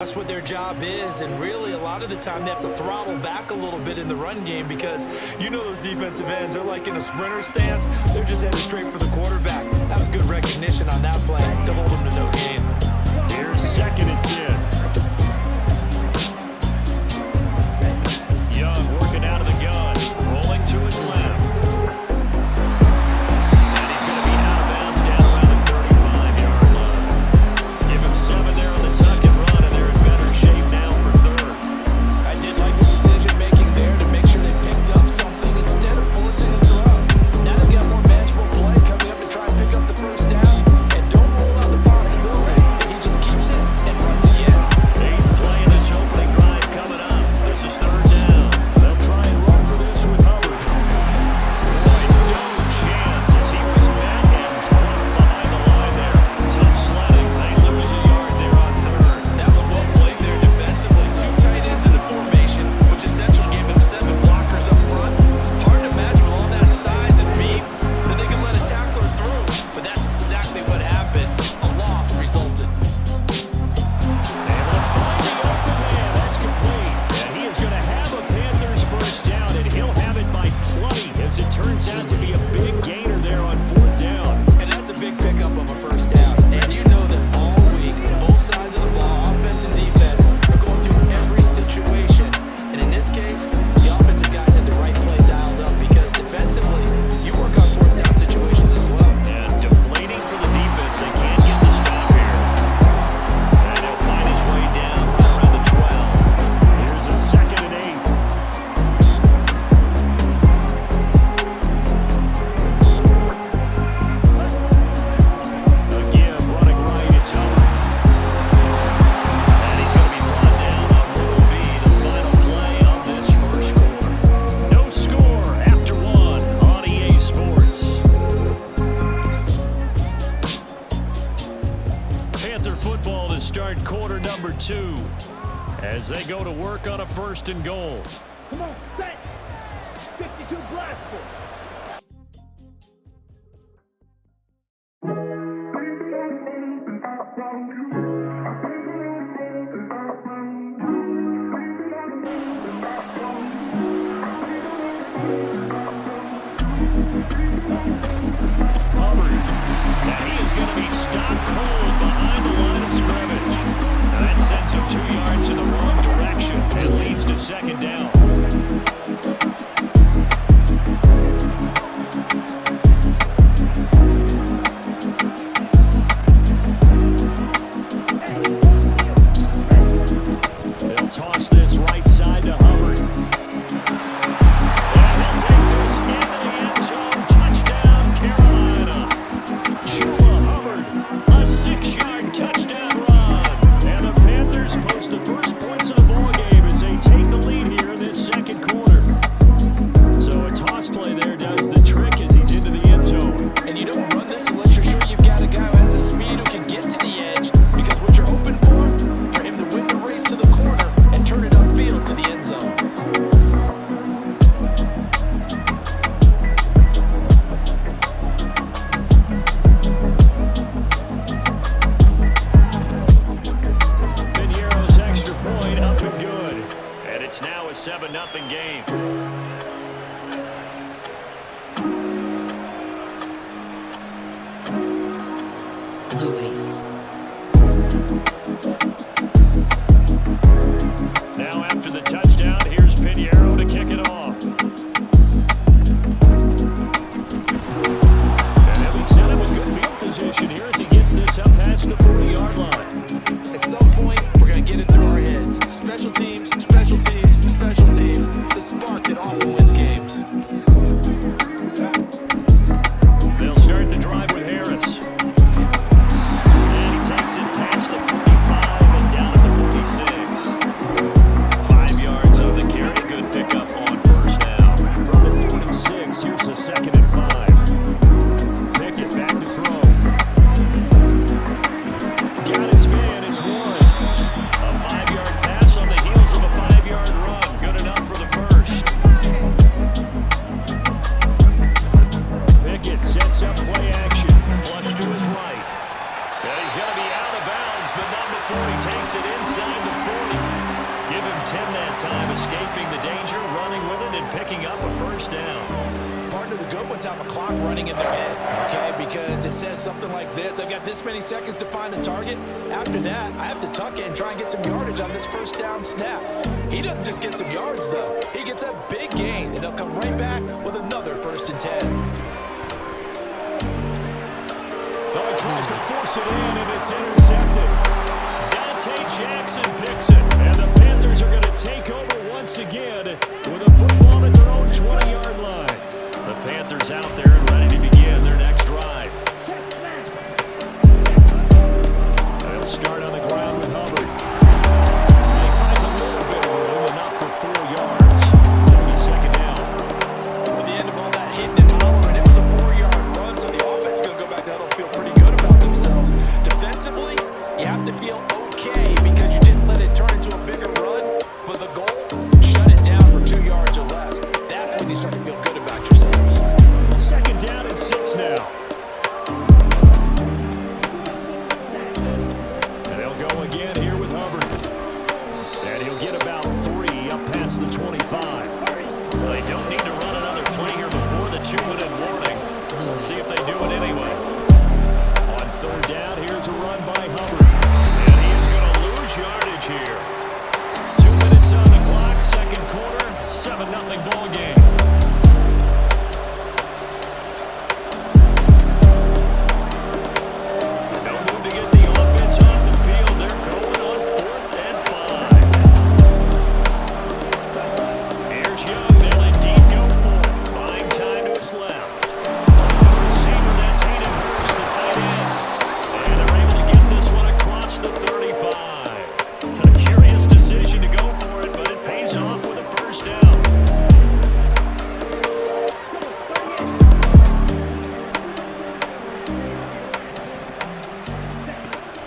That's what their job is, and really a lot of the time they have to throttle back a little bit in the run game because you know those defensive ends are like in a sprinter stance. They're just headed straight for the quarterback. That was good recognition on that play to hold them to no gain. Here's 2nd and 10. Young working out of the gun, rolling to his left. And he's going to be out of bounds down around the 35-yard line. Give him 7 there on the tuck and run, and they're in better shape now for 3rd. I did like his decision-making there to make sure they picked up something instead of forcing a throw. Now they've got more manageable play coming up to try and pick up the first down, and don't rule out the possibility that he just keeps it and runs again. 8th play in this opening drive coming up. This is 3rd down. They'll try and run for this with Hubbard. Boy, no chance as he was met and dropped behind the line there. Tough sledding. They lose a yard there on 3rd. That was well played there defensively. 2 tight ends in the formation, which essentially gave him 7 blockers up front. Hard to imagine with all that size and beef that they could let a tackler through, but that's exactly what happened. A loss resulted. Able to find the open man. That's complete. And he is going to have a Panthers first down, and he'll have it by plenty as it turns out to be a big gainer there on 4th down. And that's a big pickup of a first down. And you know that all week, both sides of the ball, offense and defense, are going through every situation. And in this case, the offensive guys had the right play dialed up because defensively, you work on 4th down situations as well. And deflating for the defense. They can't get the stop here. And he'll find his way down right around the 12. Here's a 2nd and 8. A give, running right, it's Hubbard. And he's going to be brought down on what will be the final play of this first quarter. No score after 1 on EA Sports. Panther football to start quarter number 2 as they go to work on a 1st and goal. Come on, set. 52 blast for. Hubbard. Now he is going to be stopped cold behind the line of scrimmage. Now that sends him 2 yards in the wrong direction and leads to 2nd down. They'll toss this right side to Hubbard. And he'll take this into the end zone. Touchdown, Carolina. Chua Hubbard, a 6-yard touchdown run. And the Panthers post the first points of the ball game as they take the lead here in this 2nd quarter. So a toss play there does the trick as he's into the end zone. And you don't run this unless you're sure you've got a guy who has the speed who can get to the edge, because what you're hoping for him to win the race to the corner and turn it upfield to the end zone. Piniero's extra point up and good. And it's now a 7-0 game. Louis. Now after the touchdown, here's Piniero to kick it off. And he'll be set up with good field position here as he gets this up past the 40-yard line. At some point, we're going to get it through our heads. Special teams, special teams, special teams. The spark ones have a clock running in their head, okay? Because it says something like this: I've got this many seconds to find the target. After that, I have to tuck it and try and get some yardage on this first down snap. He doesn't just get some yards, though. He gets a big gain, and he'll come right back with another 1st and 10. Oh, he tries to force it in, and it's intercepted. Dante Jackson picks it, and the Panthers are going to take over once again with a football at their own 20-yard line. The Panthers out there and ready to begin their next drive. They'll start on the ground with Hubbard. He finds a little bit of room, enough for 4 yards. It'll be 2nd down. At the end of all that hitting and hollering, it was a 4-yard run, so the offense is going to go back to huddle, feel pretty good about themselves. Defensively, you have to feel okay because you didn't let it turn into a bigger run, but the goal, shut it down for 2 yards or less. That's when you start to feel good about yourselves. 2nd down and 6 now. And they'll go again here with Hubbard. And he'll get about 3 up past the 25. Well, they don't need to run another play here before the 2-minute warning. Let's see if they do it anyway. On 3rd down, here's a run by Hubbard. And he is going to lose yardage here. 2 minutes on the clock, 2nd quarter, 7-0 ball game. No move to get the offense off the field. They're going on 4th and 5. Here's Young. They'll indeed go for it. Buying time to his left. Receiver, that's Hayden Hurst, the tight end. And they're able to get this one across the 35. A curious decision to go for it, but it pays off with a 1st down.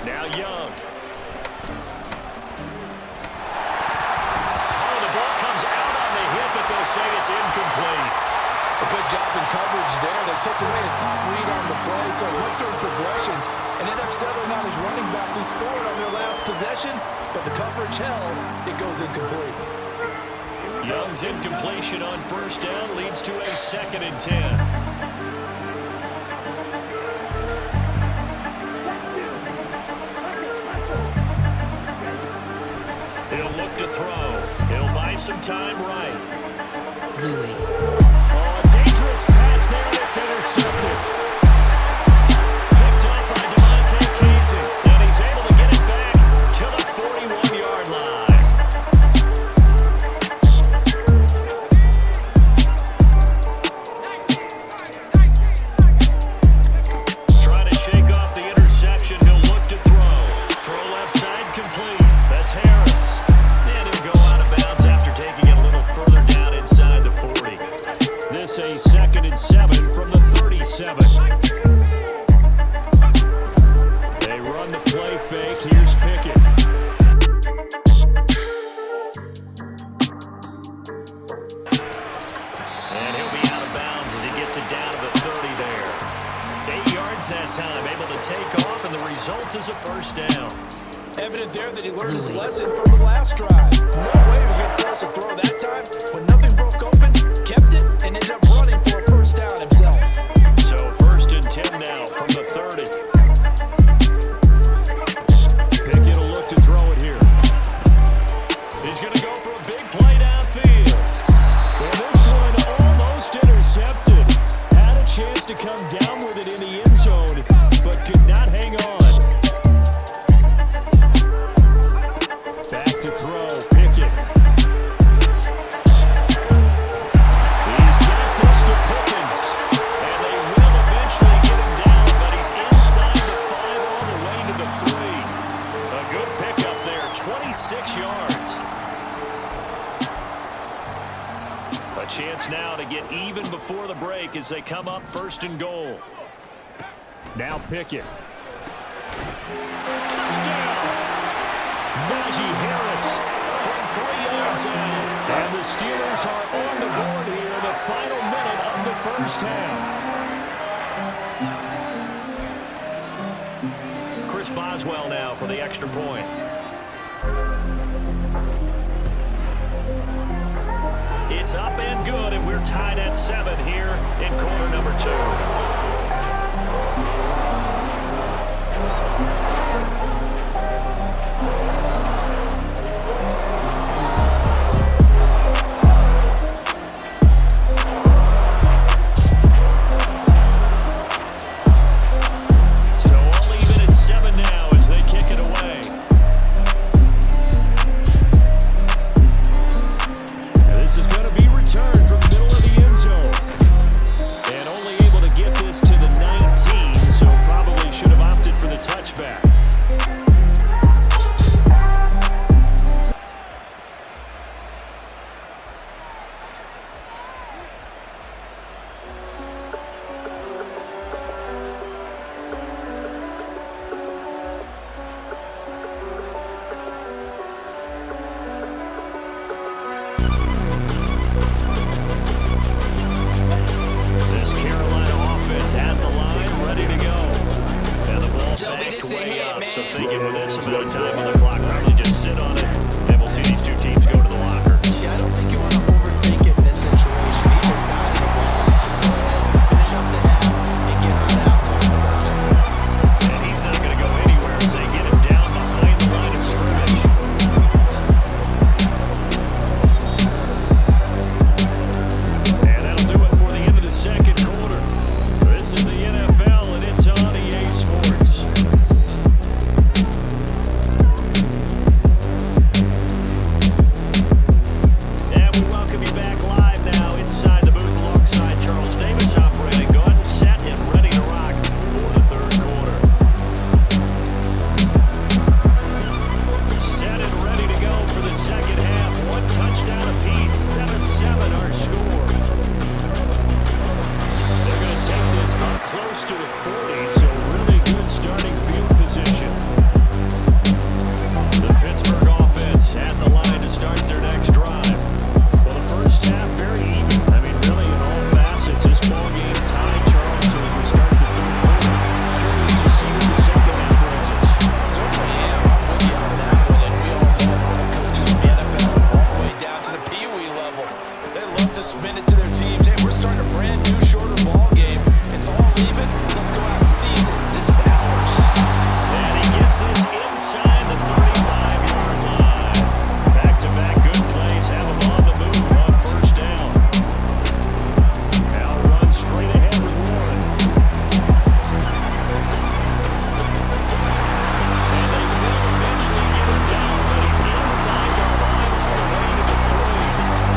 Now Young. Oh, the ball comes out on the hit, but they'll say it's incomplete. A good job in coverage there. They took away his top read on the play, so he went through his progressions and ended up settling on his running back who scored on their last possession, but the coverage held. It goes incomplete. Young's incompletion on 1st down leads to a 2nd and 10. He'll look to throw. He'll buy some time right. Louis. Oh, a dangerous pass there, and it's intercepted. Picked up by Devontae Casey, and he's able to get it back to the 41-yard line. Trying to shake off the interception. He'll look to throw. Throw left side complete. That's Harris. And he'll go out of bounds after taking it a little further down inside the 40. This a 2nd and 7 from the 37. They run the play fake. Here's Pickett. And he'll be out of bounds as he gets it down to the 30 there. 8 yards that time, able to take off, and the result is a 1st down. Evident there that he learned his lesson from the last drive. No way he was going to force a throw that time. When nothing broke open, kept it, and ended up running for a 1st down himself. So 1st and 10 now from the 30. Pickett will look to throw it here. He's going to go for a big play downfield. Well, this one almost intercepted. Had a chance to come down with it in the end zone, but could not hang on. Back to throw, Pickett. He's got this to Pickens, and they will eventually get him down, but he's inside the 5 all the way to the 3. A good pickup there, 26 yards. A chance now to get even before the break as they come up 1st and goal. Now Pickett. Touchdown! Najee Harris from 3 yards out. And the Steelers are on the board here in the final minute of the 1st half. Chris Boswell now for the extra point. It's It's up and good, and we're tied at 7 here in quarter number 2. So thinking with this amount of time on the clock, probably just sit on it, and we'll see these two teams go to the locker. Yeah, I don't think you want to overthink it in this situation. Either side of the ball, just go ahead and finish up the half and get on out talking about it. And he's not going to go anywhere as they get him down behind the line of scrimmage. And that'll do it for the end of the second quarter. This is the NFL, and it's on EA Sports. Close to the 40, so really good starting field position. The Pittsburgh offense at the line to start their next drive. Well, the first half very even. I mean, really in all facets, this ball game tied, Charles. So as we start the third quarter, curious to see what the second half brings us. Certainly am. I'm with you on that one. And we all know how coaches in the NFL all the way down to the Pee Wee level. They love to spin it to their teams. Hey, we're starting a brand new, shorter ball game. It's all even. Let's go out and seize it. This is ours. And he gets this inside the 35-yard line. Back-to-back good plays. Have him on the move on first down. Now run straight ahead with Warren. And they will eventually get him down, but he's inside the 5 all the way to the 3.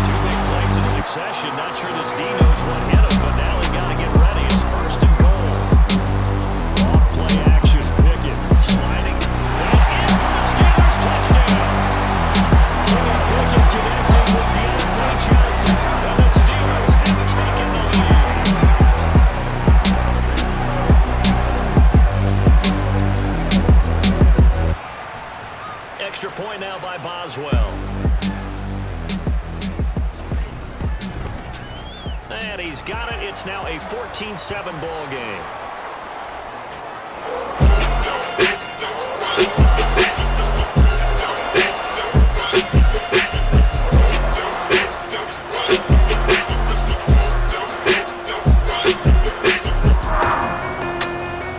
2 big plays in succession. Not sure this D knows what hit him, but now they got to get ready. It's first and goal. Off play action. Pickett sliding. And in for the Steelers touchdown. Kenny Pickett connecting with Deontay Johnson. And the Steelers have taken the lead. Extra point now by Boswell. And he's got it. It's now a 14-7 ball game.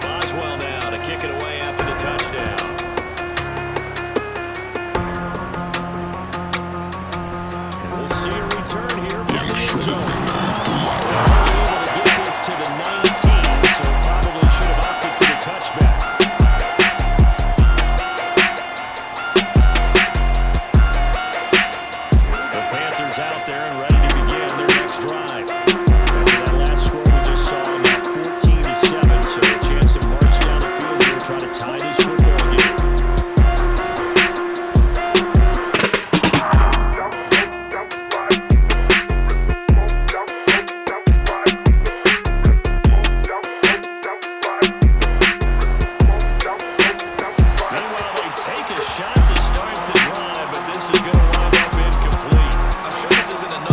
Boswell now to kick it away after the touchdown. And we'll see a return here from the end zone. Able to get this to the 19, so probably should have opted for the touchback. The Panthers out there and ready to begin their next drive. After that last score we just saw, about 14-7, so a chance to march down the field here and try to tie this football game. Meanwhile, they take a shot to start the drive, but this is going to wind up incomplete. I'm sure this isn't a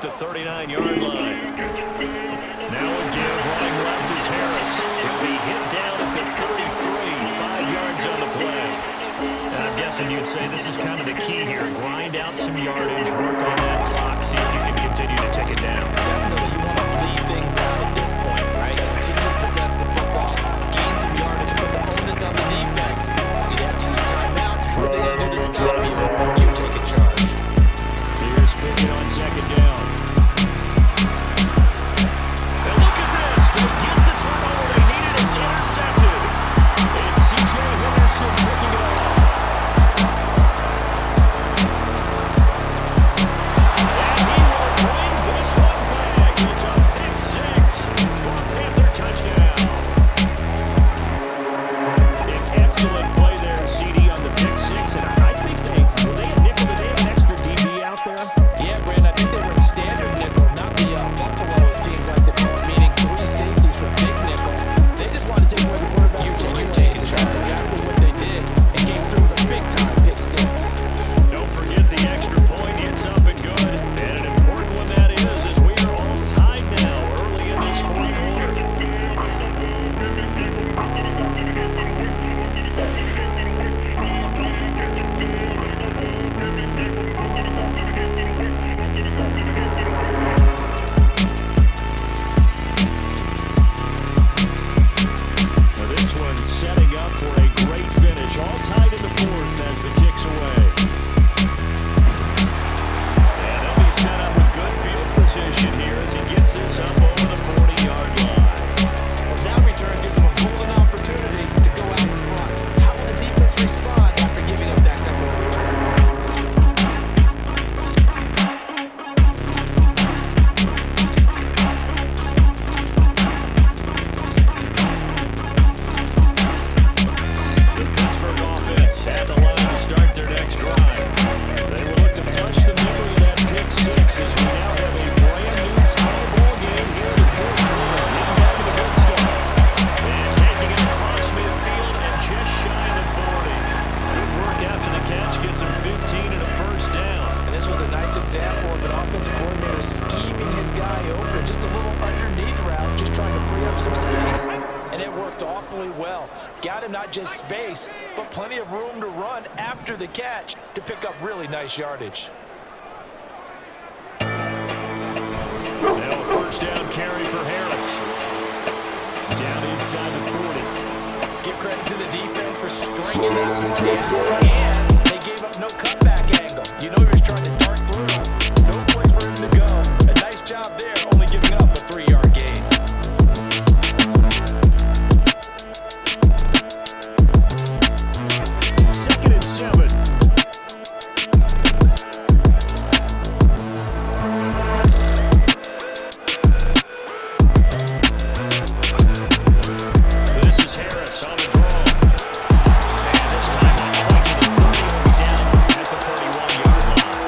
at the 39-yard line. Now a give running left is Harris. He'll be hit down at the 33, 5 yards on the play. And I'm guessing you'd say this is kind of the key here. Grind out some yardage, work on that clock, see if you can continue to tick it down. Definitely, you want to leave things out at this point, right? Continue to possess the football, gain some yardage, put the onus on the defense. Do you have to use timeouts? Or do you have to do the stuff? You take a charge. Here's Pickett on second down. And look at this. They get the turnover they needed. It's intercepted. It's C.J. Henderson picking it up. And he will bring this one back. It's a pick six for Panther touchdown. An excellent play there, CD, on the pick six. And I think were they a nickel? Did they have an extra DB out there? Yeah, Brand, I think they were a standard nickel, not the Buffalo, it seems like the call, meaning 3 safeties with big nickel. They just want to take away the quarterback. You're taking shots. That's exactly what they did. And came through with a big-time pick six. Don't forget the extra point. It's up and good. And an important one that is, as we are all tied now early in this fourth quarter. Now this one setting up for a great finish. All tied in the fourth as the kick's away. And they'll be set up with good field position here as he gets this up over the 40-yard line. Well, that return gives them a golden opportunity to go out in front. How will the defense respond after giving up that type of return? The Pittsburgh offense had the line to start their next drive. They will look to flush the memory of that pick six as we now have a brand new tie ball game here in the fourth quarter. Getting back to the good stuff. And taking it across midfield and just shy of the 40. Good work after the catch. Gets him 15 and a first down. And this was a nice example of an offensive coordinator scheming his guy open, just a little underneath route, just trying to free up some space. And it worked awfully well. Got him not just space, but plenty of room to run after the catch to pick up really nice yardage. Now a first down carry for Harris. Down inside the 40. Give credit to the defense for stringing that play out, and they gave up no cutback angle. You know he was trying to dart through. No place for him to go. A nice job there, only giving up a 3-yard gain. Second and 7. This is Harris on the draw. And this time not quite to the 40, down at the 31-yard line.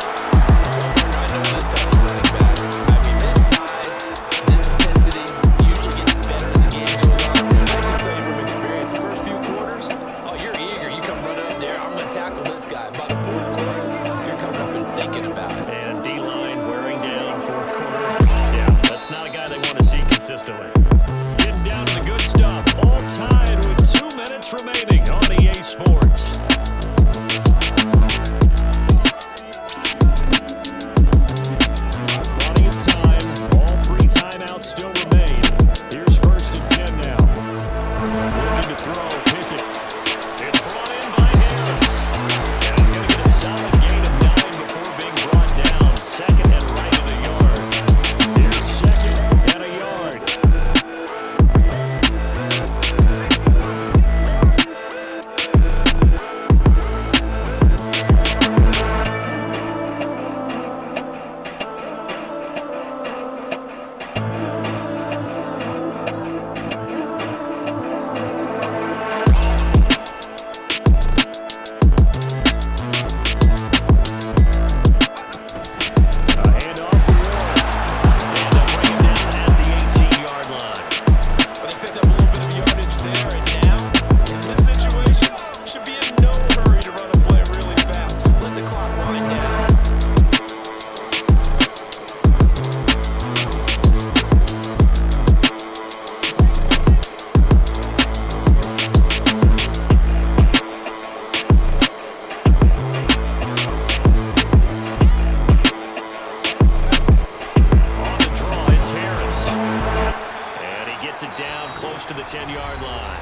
it down close to the 10-yard line.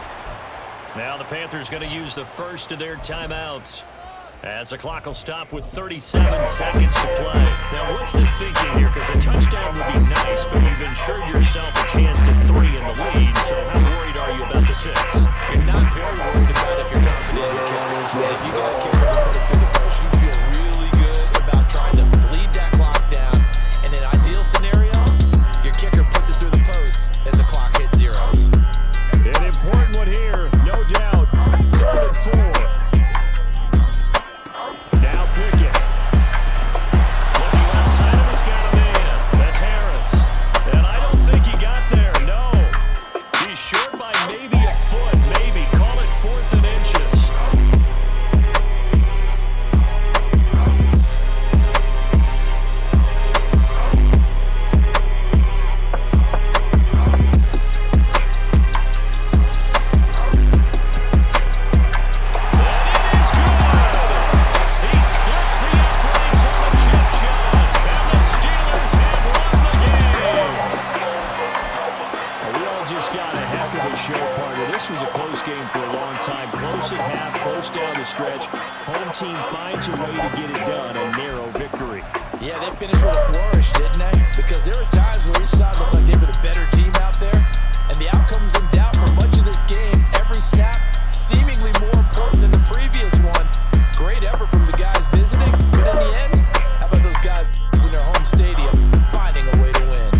Now the Panthers going to use the first of their timeouts, as the clock will stop with 37 seconds to play. Now, what's the thinking here? Because a touchdown would be nice, but you've ensured yourself a chance at 3 in the lead, so how worried are you about the 6? You're not very worried about if you're confident in your kicker. If you got a kicker to put it through the post, you feel really good about trying to bleed that clock down. In an ideal scenario, your kicker puts it through the post as the clock hits zeros. An important one here, no doubt. 3rd and 4. Now Pickett. Looking outside of his got a man. That's Harris. And I don't think he got there, no. He's short by maybe a foot, maybe. Call it 4th and inches. Stretch. Home team finds a way to get it done. A narrow victory. Yeah, they finished with a flourish, didn't they? Because there were times where each side looked like they were the better team out there. And the outcome's in doubt for much of this game. Every snap seemingly more important than the previous one. Great effort from the guys visiting. But in the end, how about those guys in their home stadium finding a way to win?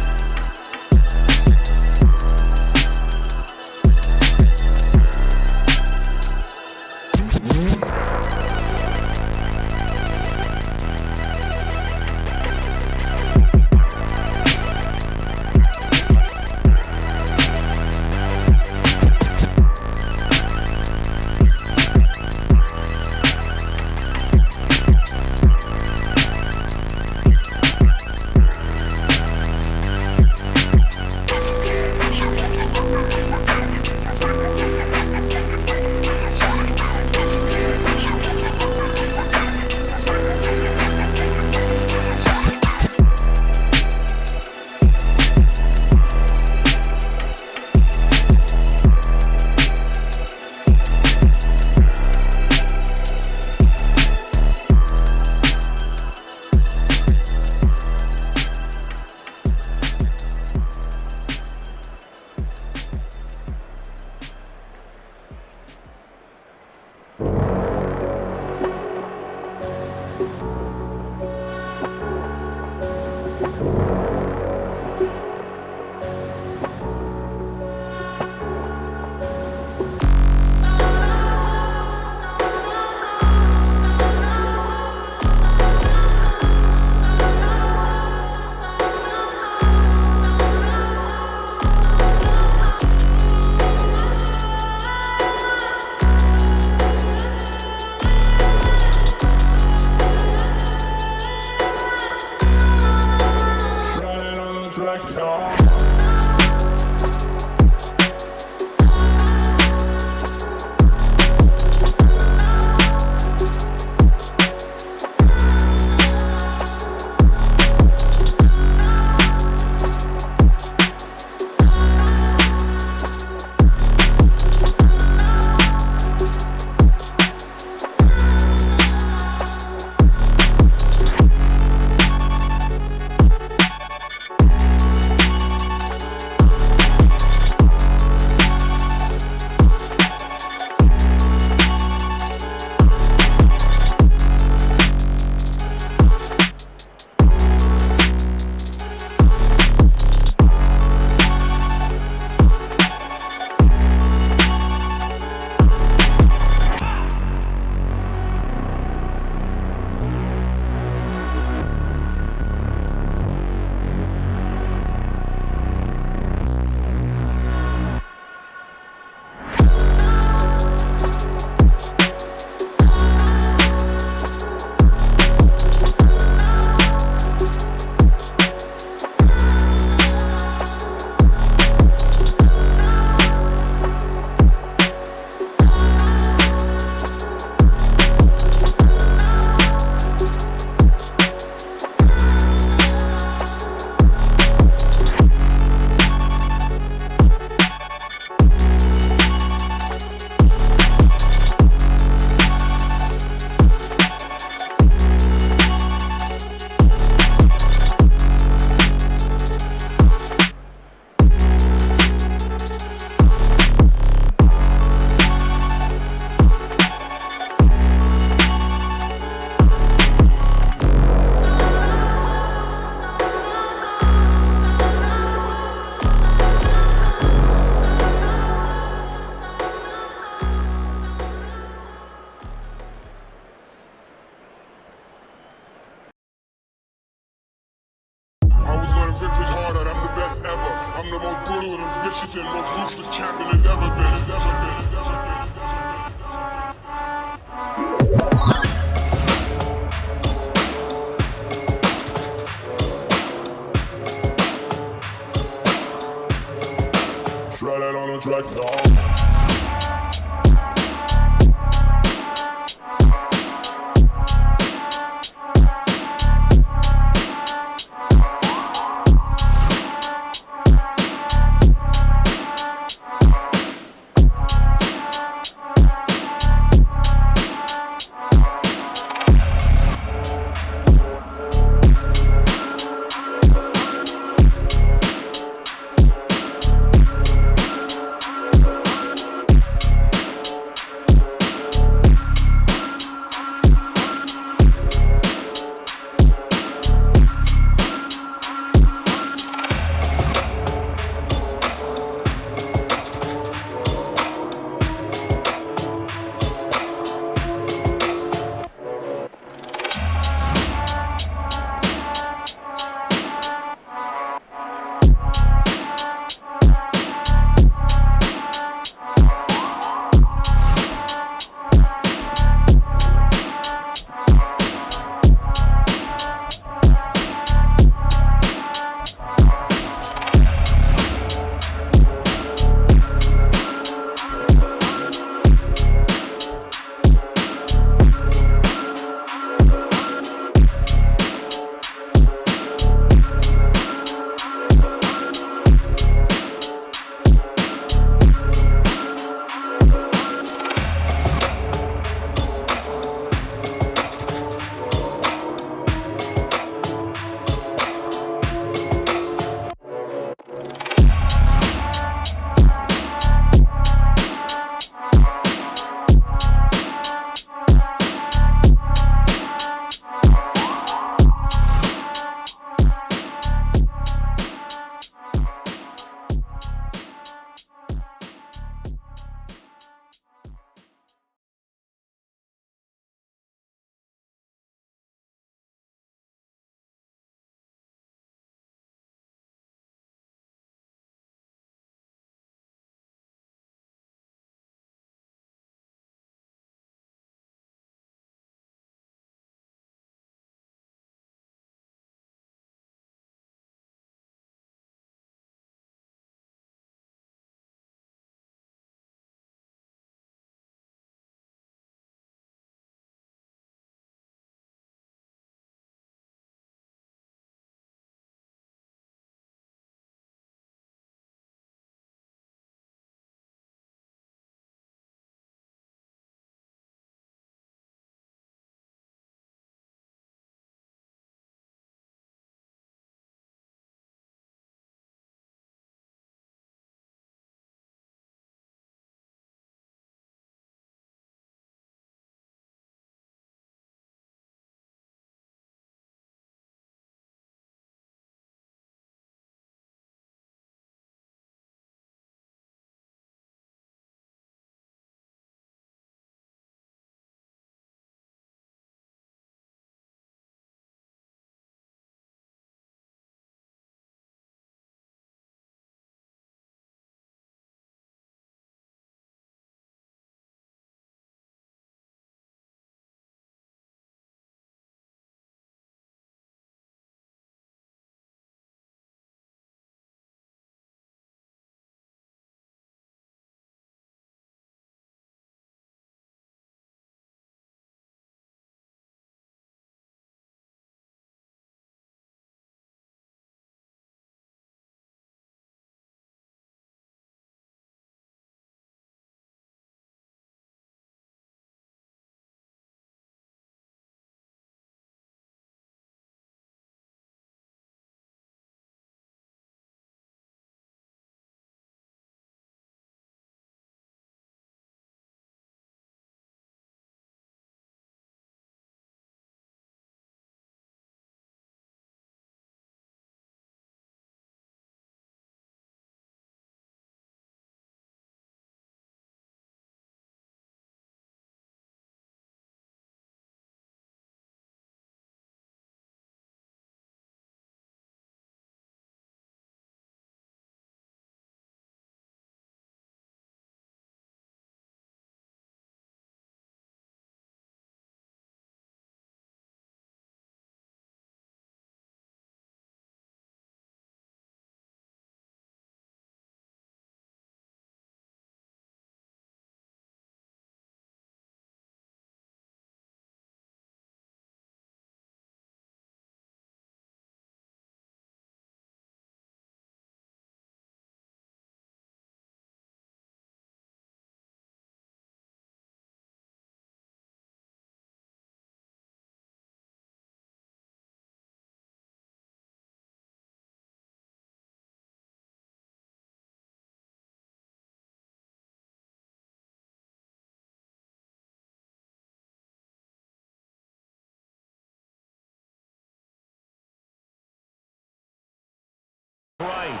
right.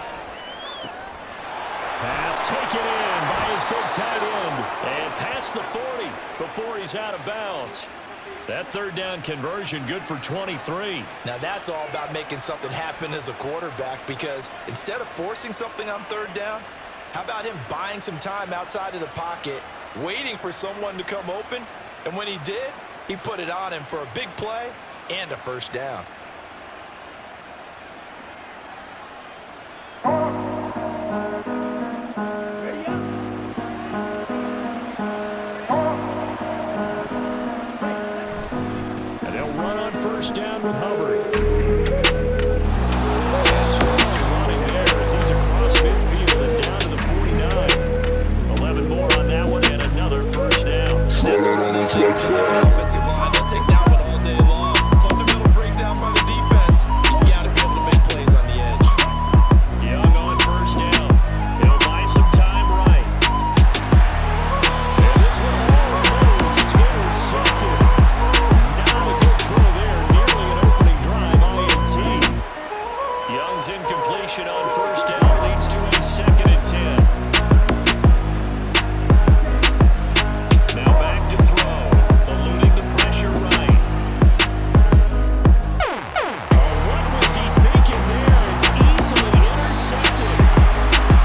Pass taken in by his big tight end. And past the 40 before he's out of bounds. That third down conversion good for 23. Now that's all about making something happen as a quarterback, because instead of forcing something on third down, how about him buying some time outside of the pocket, waiting for someone to come open, and when he did, he put it on him for a big play and a first down. And they'll run on first down with Hubbard. And strong running there as he's across midfield and down to the 49. 11 more on that one and another first down. Offensive line, they'll take that one all day long. Fundamental breakdown by the defense. You've got to be able to make plays on the edge. Young on first down. He'll buy some time right. And this one almost intercepted. Not a good throw there. Nearly an opening drive. INT. Young's incompletion on first down leads to a 2nd and 10. Now back to throw. Eluding the pressure right. Oh, what was he thinking there? It's easily intercepted.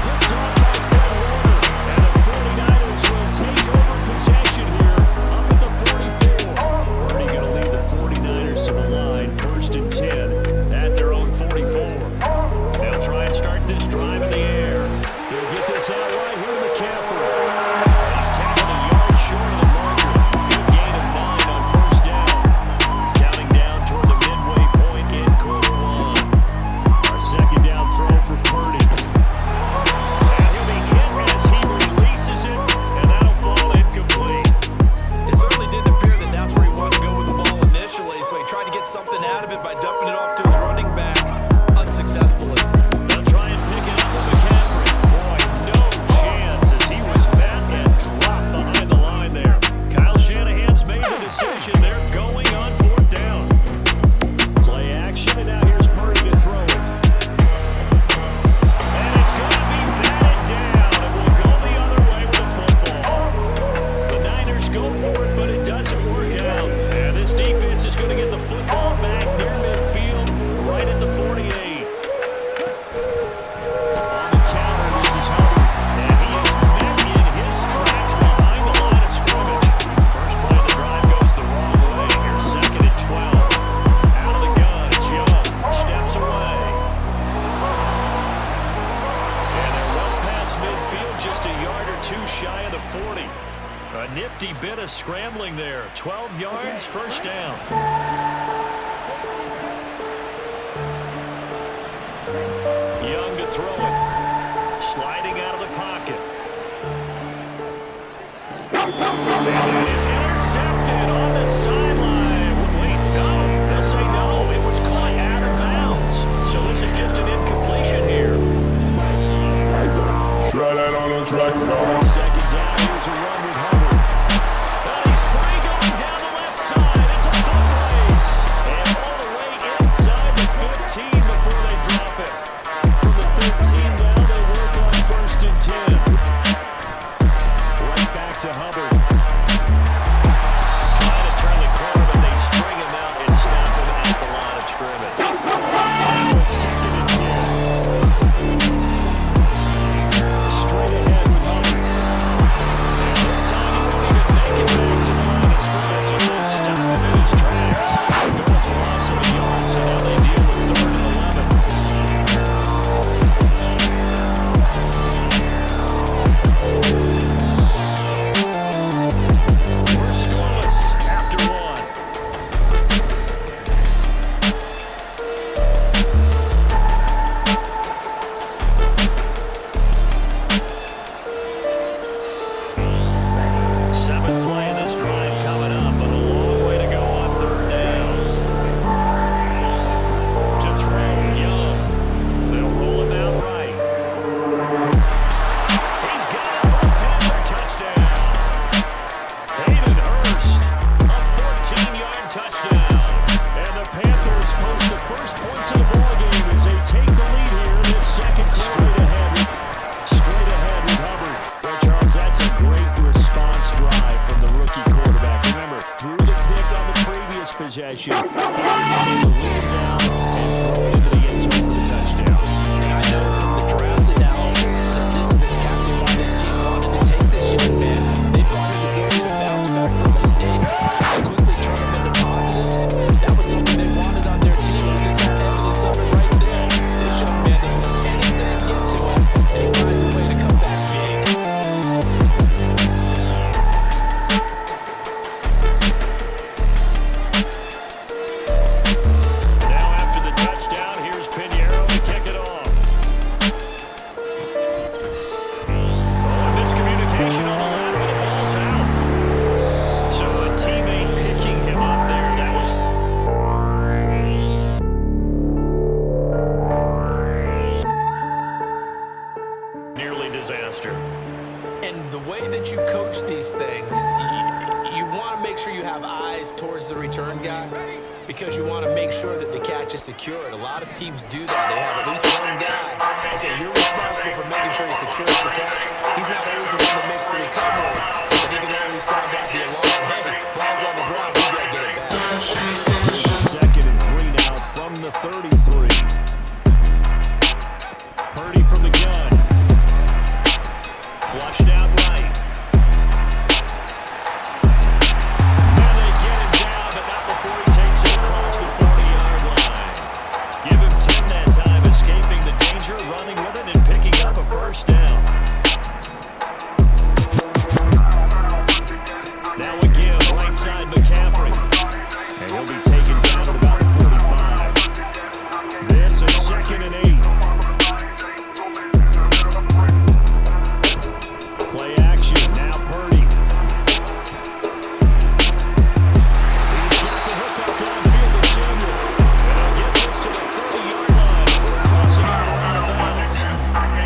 Tipped off by Fred Warner. And the 49ers will take over possession here up at the 44. Purdy going to lead the 49ers to the line. 1st and 10 at their own 44. They'll try and start this drive in the air. They'll get this out right here to McCaffrey. He's tackled a yard short of the marker. Good gain of 9 on first down. Counting down toward the midway point in quarter 1. A 2nd down throw for Purdy. And he'll be hit as he releases it, and that'll fall incomplete. It certainly didn't appear that that's where he wanted to go with the ball initially, so he tried to get something out of it by dumping it off to his running back unsuccessfully. They'll try and pick it up with McCaffrey. Boy, no chance as he was met and dropped behind the line there. Kyle Shanahan's made the decision. They're going on 4th down. Play action, and now here's Purdy to throw it. And it's going to be batted down, and will go the other way with the football. The Niners go for it, but it doesn't work out. And this defense is going to get the football back near midfield, right at the 48. On the counter, this is Hubbard. And he is met in his tracks behind the line of scrimmage. First play of the drive goes the wrong way. Here's 2nd and 12. Out of the gun, it's Young. Steps away. And they're well past midfield, just a yard or two shy of the 40. A nifty bit of scrambling there. 12 yards, first down. Young to throw it. Sliding out of the pocket. And it is intercepted on the sideline. Wait, no. They'll say no. It was caught out of bounds. So this is just an incompletion here. Try that on the track, 2nd down. Here's a run with Hubbard. And he's free going down the left side. It's a foot race. And all the way inside the 15 before they drop it. From the 13 now, they work on 1st and 10. Right back to Hubbard. Trying to turn the corner, but they string him out and stop him at the line of scrimmage. That was 2nd and 10. Straight ahead with Hubbard. coach these things, you want to make sure you have eyes towards the return guy because you want to make sure that the catch is secured. A lot of teams do that. They have at least one guy. Okay, you're responsible for making sure he secures the catch. He's not always the one that makes the recovery, but he can always side that be a long heavy. Ball's on the ground, you got to get it back. Second and 3 now from the 33. Purdy from the gun. Flushed out right. And they get him down, but not before he takes it across the 40-yard line. Give him 10 that time, escaping the danger, running with it, and picking up a first down. Now again, right side McCaffrey. And he'll be taken down at about the 45. This is second and 8. Play action, now Purdy. He's got the hook up downfield to Samuel. And he'll get this to the 30-yard line before crossing out out of bounds.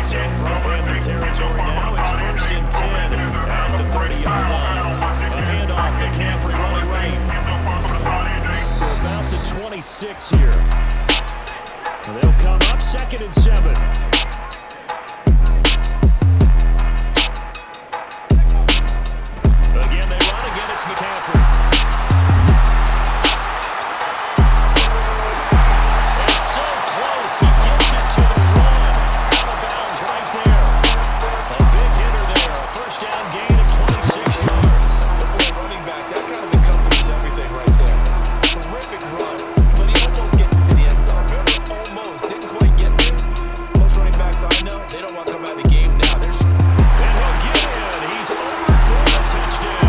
So from Panther territory now, it's first and 10 at the 30-yard line. A handoff, McCaffrey running right to about the 26 here. And they'll come up second and 7. Again, they run again. It's McCaffrey. It's so close. He gets it to the run. Out of bounds right there. A big hitter there. A first down gain of 26 yards. For a running back, that kind of encompasses everything right there. Terrific run, but he almost gets it to the end zone. Almost. Didn't quite get there. Most running backs I know, they don't want to come out of the game now. They're And he'll get in. He's over for a touchdown.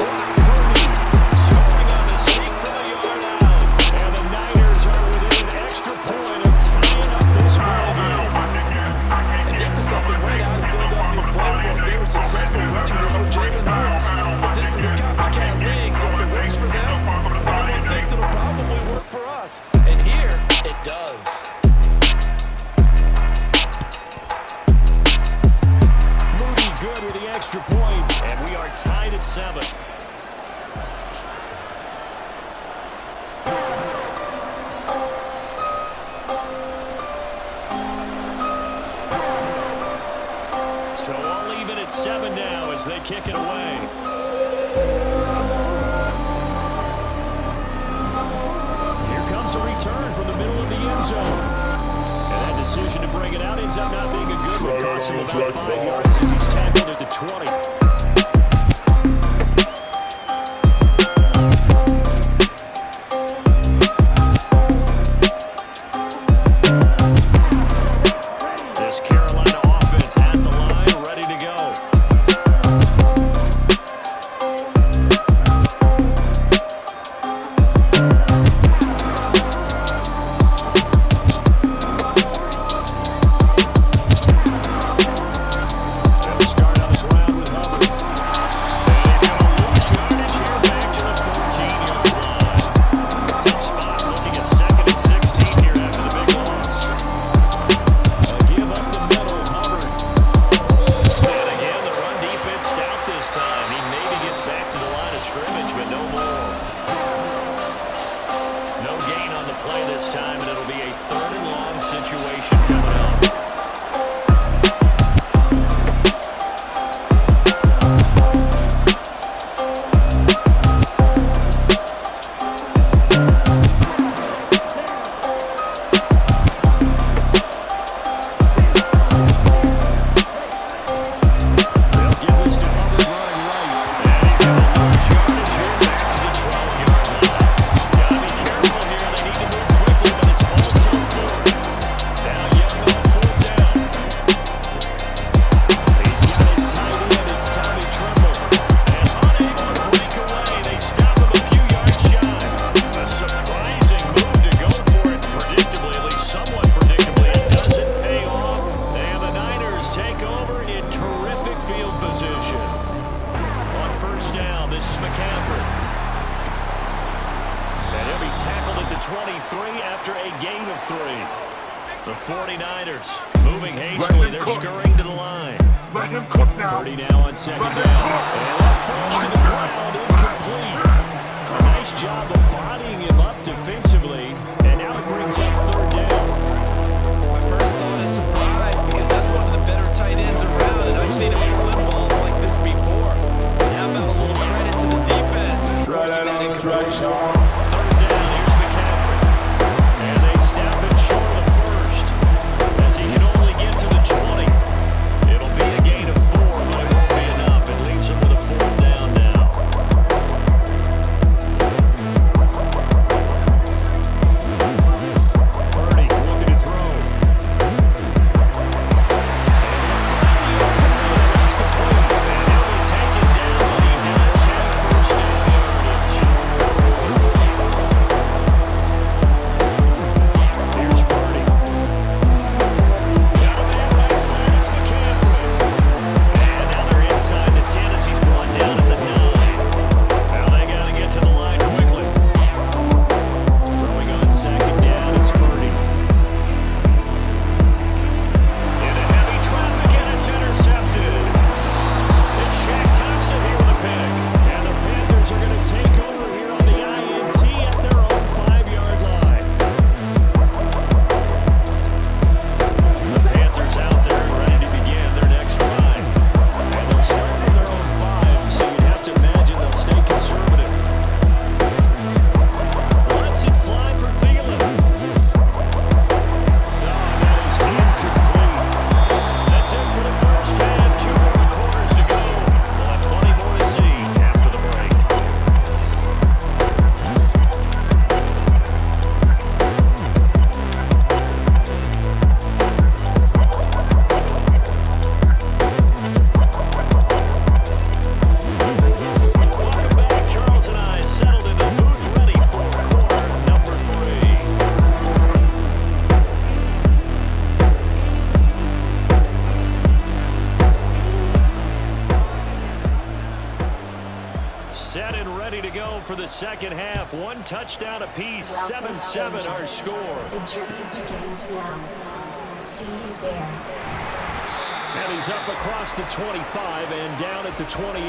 Brock Purdy scoring on the sneak from a yard out. And the Niners are within an extra point of tying up this ballgame. And this is something right out of Philadelphia playbook. They were successful running this with Jalen Hurts. But this is a copycat league, so if it works for them, everyone thinks it'll probably work for us. And here, it does. Moody good with the extra point. And we are tied at 7. So all even at 7 now as they kick it away. Here comes a return from the middle of the end zone. And that decision to bring it out ends up not being a good one. Costs him about 5 yards as he's tackled at the 20. This Carolina offense at the line, ready to go. They'll start on the ground with Hubbard. And he's going to lose yardage here back to the 14-yard line. Tough spot looking at second and 16 here after the big loss. A give up the middle, Hubbard. And again, the run defense stout this time. He maybe gets back to the line of scrimmage, but no more. No gain on the play this time, and it'll be a 3rd and long situation coming up. They'll give this to Hubbard running right. And he's going to lose yardage here back to the 12-yard line. Got to be careful here. They need to move quickly, but it's also 4th. Now Young on 4th down. He's got his tight end. It's Tommy Tremble. And unable to break away. They stop him a few yards shy. A surprising move to go for it predictably, at least somewhat predictably. It doesn't pay off. And the Niners take over in terrific field position. On 1st down, this is McCaffrey. And he'll be tackled at the 23 after a gain of 3. The 49ers moving hastily. They're scurrying to the line. Let him cook now. Purdy now on second down. And that falls to the ground, incomplete. A nice job of bodying him up defensively, and now it brings up third down. My first thought is surprise because that's one of the better tight ends around, and I've seen him pull in balls like this before. And how about a little credit to the defense? Try that on the track, Sean. Third down, here's McCaffrey. And they snap it short of the first, as he can only get to the 20. It'll be a gain of 4, but it won't be enough. It leaves him with a fourth down now. Purdy looking to throw. That's complete. And he'll be taken down, but he does have first down yardage. Here's Purdy. Got a man outside, it's McCaffrey. And now they're inside the 10 as he's brought down at the 9. Now they got to get to the line quickly. Throwing on second down, it's Purdy. Into heavy traffic, and it's intercepted. It's Shaq Thompson here with a pick. And the Panthers are going to take over here on the INT at their own 5-yard line. The Panthers out there and ready to begin their next drive. And they'll start from their own 5, so you'd have to imagine they'll stay conservative. Lets it fly for Thielen. That is incomplete. That's it for the first half. 2 more quarters to go. We'll have plenty more to see after the break. Welcome back. Charles and I settled in the booth ready for quarter number 3. Set and ready to go for the second half. 1 touchdown apiece, 7-7 our score. The journey begins now. See you there. And he's up across the 25 and down at the 28.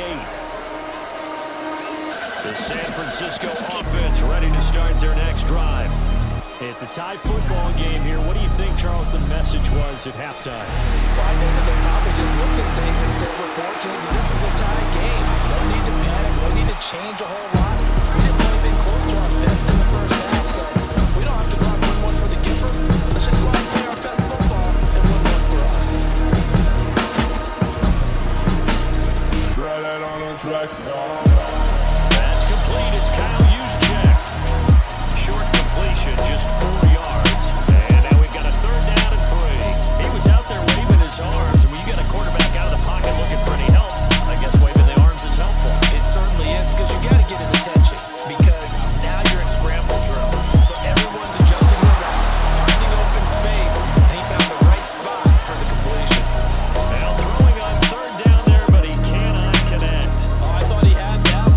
The San Francisco offense ready to start their next drive. It's a tie football game here. What do you think, Charles, the message was at halftime? Well, I think that they probably just looked at things and said, we're fortunate that this is a tie game. No need to panic, no need to change a whole lot. We didn't play anything close to our best in the first half, so we don't have to go out and win one for the giver. Let's just go out and play our best football and win one for us. Try that on the track, Sean. That's complete. It's Kyle Juszczyk. Short completion, just 4 yards. And now we've got a third down and 3. He was out there waving his arms. And when you get a quarterback out of the pocket looking for any help, I guess waving the arms is helpful. It certainly is, because you got to get his attention, because now you're in scramble drill. So everyone's adjusting their routes, finding open space, and he found the right spot for the completion. Now throwing on third down there, but he cannot connect. Oh, I thought he had that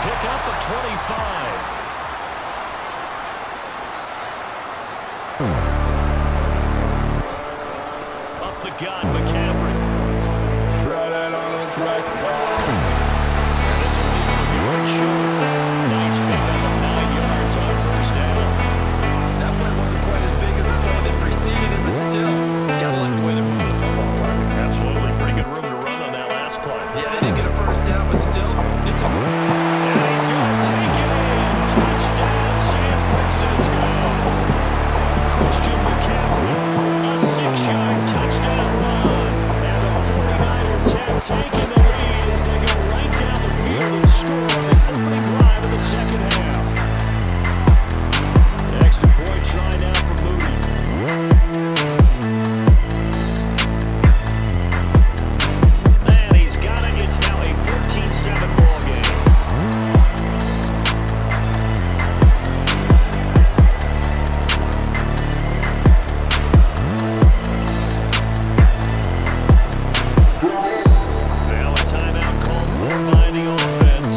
pickup of 25. Up the gut, McCaffrey. Try that on a track. And this will be a yard short. Nice pickup of 9 yards on first down. That play wasn't quite as big as the play that preceded it, but still, gotta like the way they're moving the football part. Absolutely. Pretty good room to run on that last play. Yeah, they didn't get a first down, but still, good to And he's going to take it in. Touchdown, San Francisco. Christian McCaffrey, a 6-yard touchdown run. And the 49ers have taken the lead as they go right down the field and score on the opening drive of the second half. Extra point try now for Moody. And he's got it. It's now a 14-7 ball game. Now a timeout called for by the offense.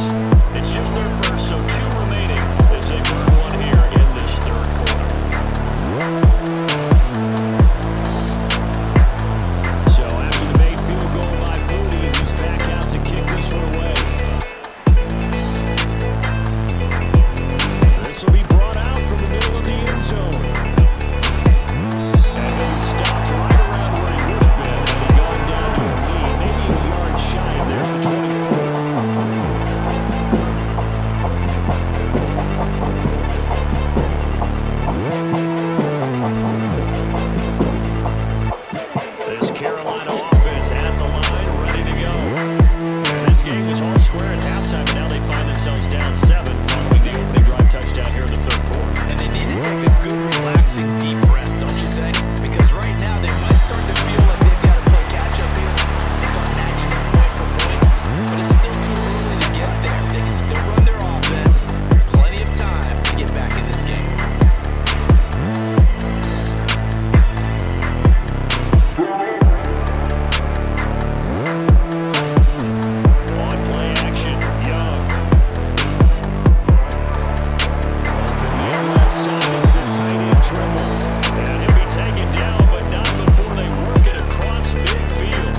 It's just their first, so 2 remaining as they burn one here in this third quarter. So after the made field goal by Moody, he's back out to kick this one away. This will be brought out from the middle of the end zone. And then stopped right around where he would have been had he gone down to a knee, maybe a yard shy of there at the 24. This Carolina offense at the line, ready to go. And this game was all square at halftime, and now they find themselves down 7 following the opening drive touchdown here in the third quarter. And they need to take a good, relaxing, deep breath, don't you think? Because right now they might start to feel like they've got to play catch-up here and start matching up point for point. But it's still too early to get there. They can still run their offense. Plenty of time to get back in this game. On play action, Young. Open the left side, it's the tight end dribble. And he'll be taken down, but not before they work it across midfield.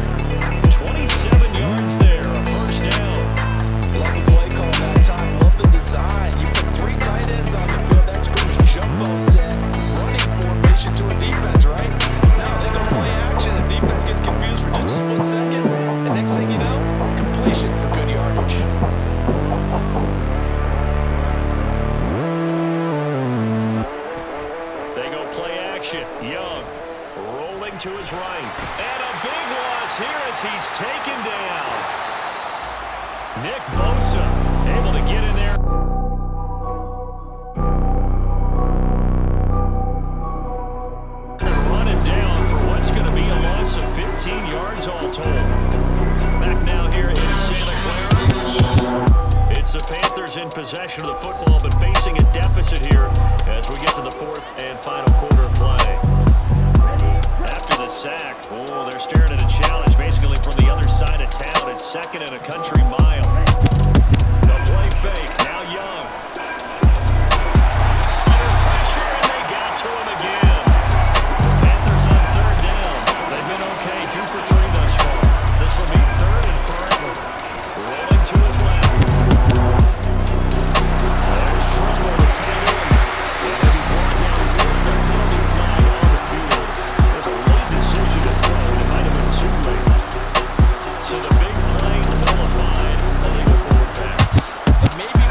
27 yards there, a first down. Love the play call that time. Love the design. You put 3 tight ends on the field. That screams jumbo set. Running formation to a defense, right? Now they go play action. The defense gets confused for just a split second. And next thing you know, completion for good yardage. They go play action. Young rolling to his right. And a big loss here as he's taken down. Nick Bosa able to get in there. And run him down for what's going to be a loss of 15 yards all told. Back now here in Santa Clara. It's the Panthers in possession of the football, but facing a deficit here as we get to the 4th and final quarter of play. After the sack, they're staring at a challenge basically from the other side of town. It's 2nd and a country mile. The play fake, now Young. Under pressure, and they got to him again. Panthers on 3rd down. They've been okay, 2 for 3 thus far. This will be 3rd and forever. Rolling to his left. There's trouble to take in. And he'll be brought down here for a penalty flag on the field. It's a late decision to throw. It might have been too late. So the big play nullified. Illegal forward pass. And maybe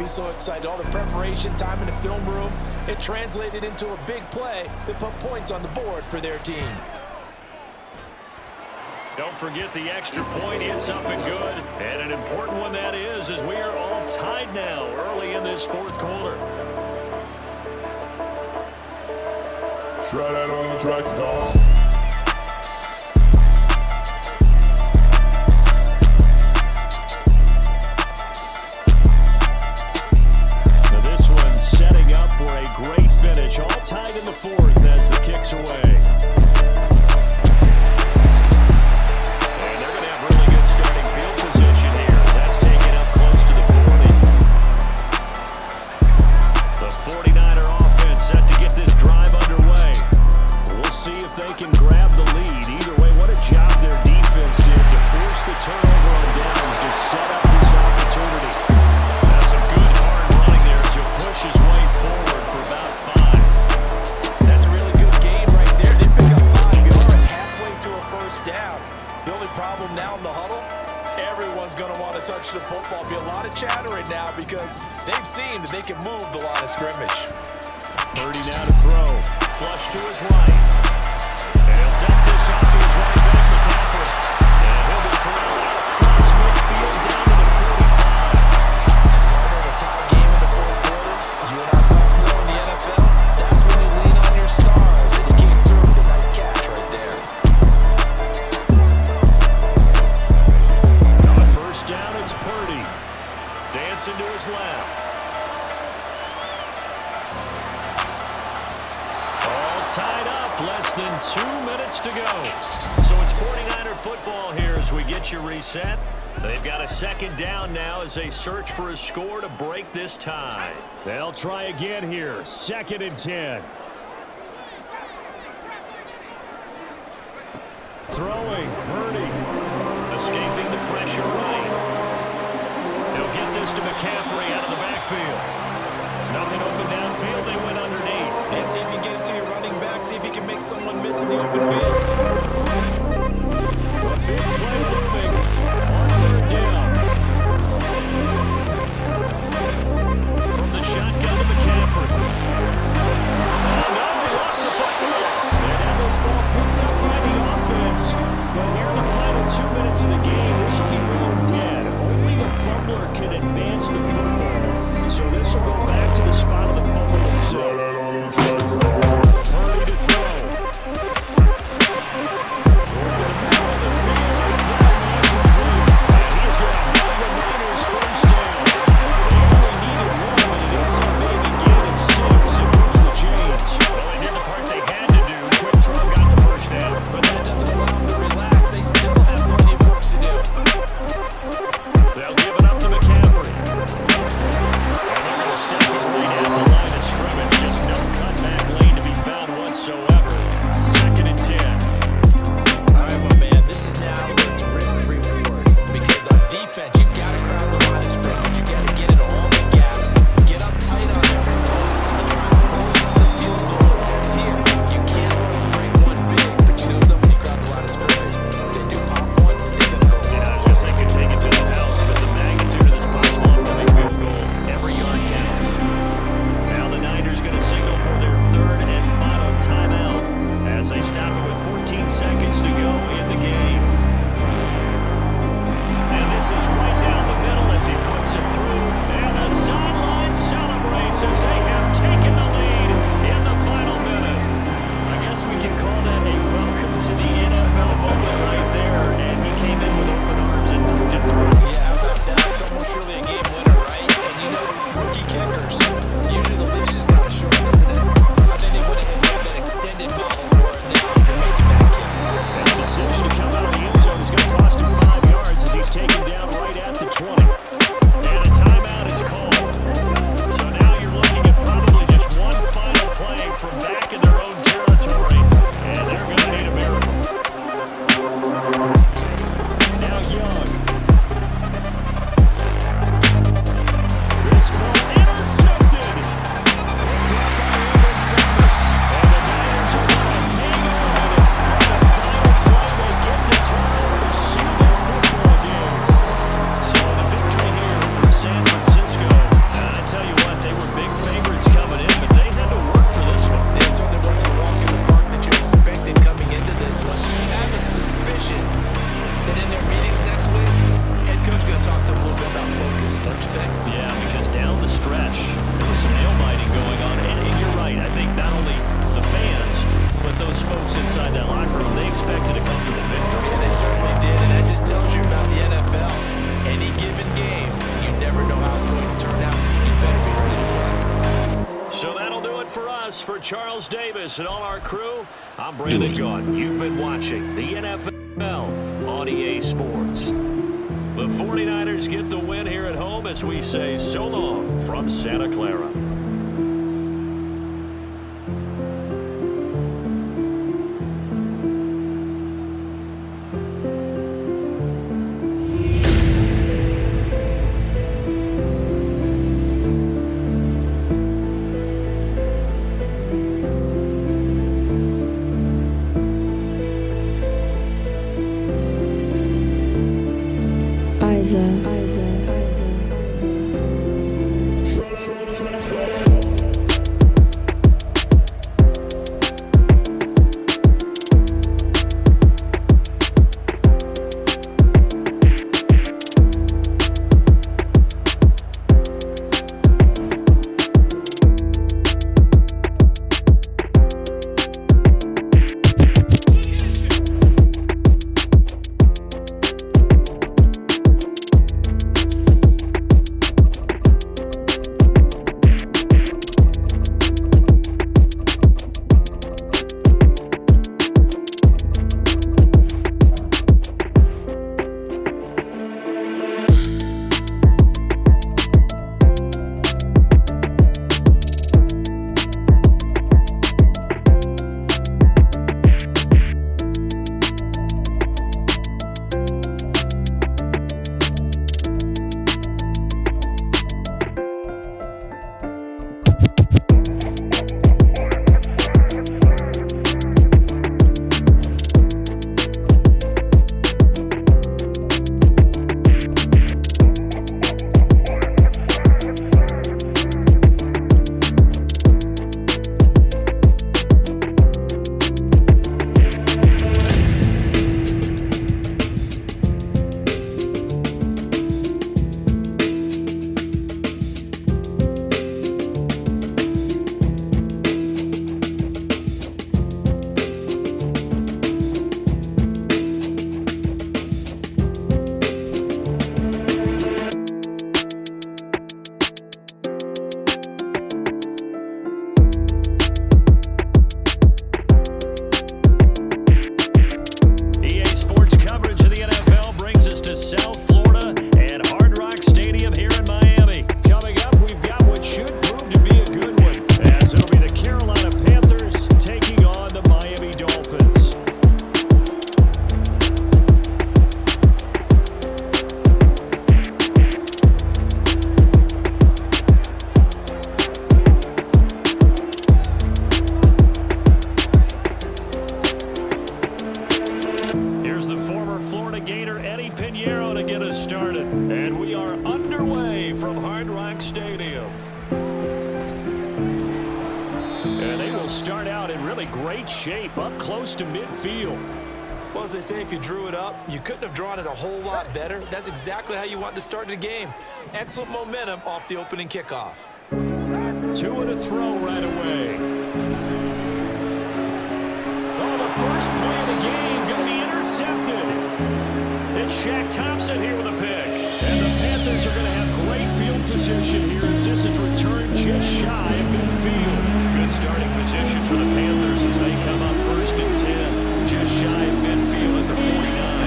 be so excited. All the preparation time in the film room, it translated into a big play that put points on the board for their team. Don't forget the extra point. It's up and good. And an important one that is, as we are all tied now early in this fourth quarter. Try that on the track, dog. Now this one setting up for a great finish. All tied in the fourth as the kick's away. Can grab the lead. Either way, what a job their defense did to force the turnover on downs to set up this opportunity. That's some good hard running there as he'll push his way forward for about 5. That's a really good game right there. They pick up 5 yards halfway to a first down. The only problem now in the huddle, everyone's going to want to touch the football. Be a lot of chattering now because they've seen that they can move the line of scrimmage. Purdy now to throw. Flush to his right. He'll dump this off to his running back, McCaffrey. And he'll be corralled across midfield down to the 45. Part of a tie game in the fourth quarter. You and I both know in the NFL, that's when you lean on your stars. And you came through with a nice catch right there. On first down, it's Purdy. Dancing to his left. Tied up, less than 2 minutes to go. So it's 49er football here as we get you reset. They've got a second down now as they search for a score to break this tie. They'll try again here, 2nd and 10. Throwing, Purdy. Escaping the pressure right. He'll get this to McCaffrey out of the backfield. Nothing open downfield, they went underneath. And see if you can get it to your running back, see if you can make someone miss in the open field. A big play moving on 3rd down. From the shotgun to McCaffrey. Oh, no, they lost the football. They had this ball picked up by the offense. But here in the final 2 minutes of the game, this will be real dead. Only the fumbler can advance the football. So this will go back to the spot of the fumble itself. Try that on the track, dog. Purdy to throw. Working around the field. It's not incomplete. And he's going to have the Niners first down. They only needed 1, but it is a baby gain of 6. It moves the chains. Well, they did the part they had to do. Quick throw got the first down. But that doesn't allow them to relax. They still have plenty of work to do. They'll give it up to McCaffrey. And they're going to step it right at the line of scrimmage. Just Charles Davis and all our crew, I'm Brandon Gaudin. You've been watching the NFL on EA Sports. The 49ers get the win here at home as we say so long from Santa Clara. start out in really great shape, up close to midfield. Well, as they say, if you drew it up, you couldn't have drawn it a whole lot better. That's exactly how you want to start the game. Excellent momentum off the opening kickoff. Two and a throw right away. Oh, the first play of the game going to be intercepted. It's Shaq Thompson here with a pick. And the Panthers are going to have great field position here as this is returned just shy of midfield. Good starting position for the Panthers as they come up first and 10. Just shy of midfield at the 49.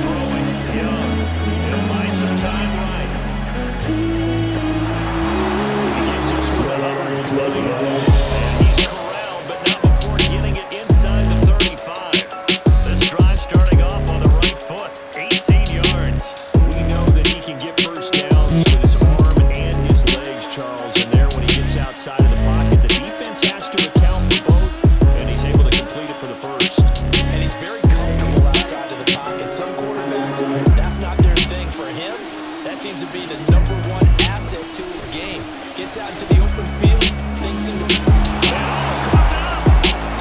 Throwing Young. He'll buy some time right. He gets his and he's corralled, but not before getting it inside the 35. This drive starting off on the right foot. 18 yards. We know that he can get first downs with his arm and his legs, Charles. And there when he gets outside of the pocket, the defense has to account for both. And he's able to complete it for the first. And he's very comfortable outside of the pocket. Some quarterbacks, that's not their thing. For him, that seems to be the #1 asset to his game. Gets out into the open field, thinks he will.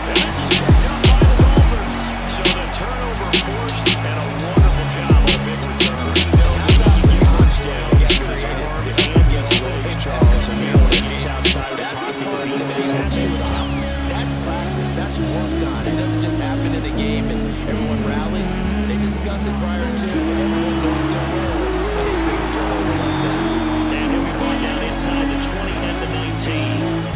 And this is picked up by the Dolphins. So the turnover forced and a wonderful job on a big return. He knows that he can get first down. He's got his arm and his legs, Charles. And when he gets outside of the pocket, the defense has to account. That's practice. That's worked on. It doesn't just happen in a game and everyone rallies. They discuss it prior to, and everyone knows their role in a big turnover like that. And he'll be brought down inside the 20 at the 19.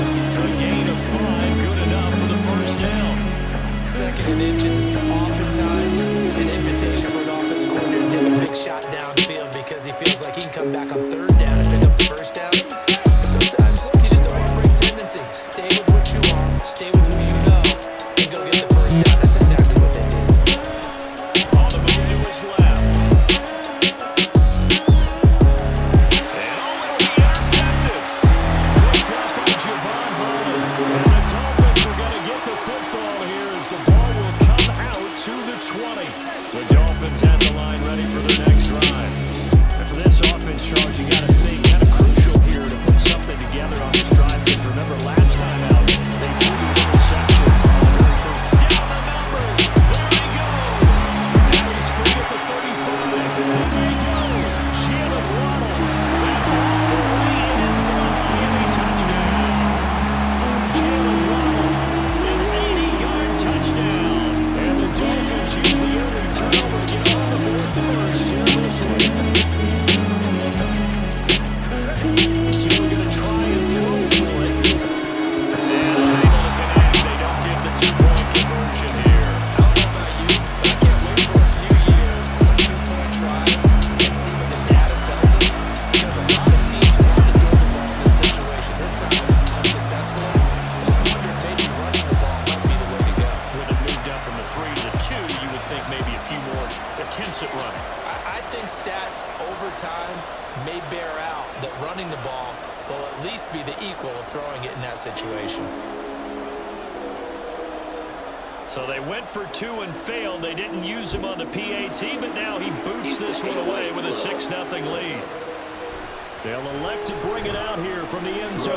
So they went for 2 and failed. They didn't use him on the PAT, but now he boots this one away with a 6-0 lead. They'll elect to bring it out here from the end zone.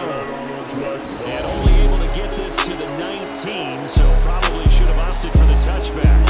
And only able to get this to the 19, so probably should have opted for the touchback.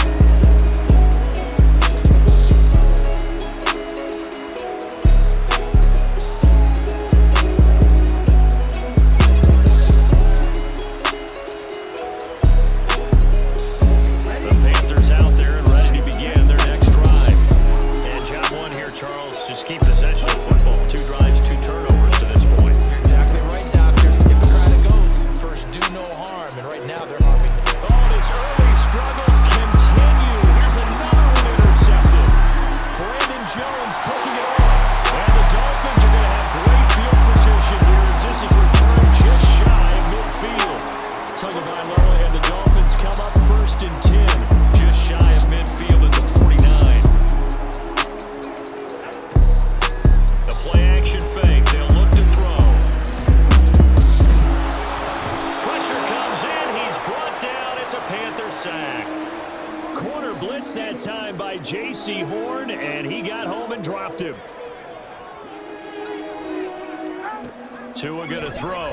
Tua gonna throw.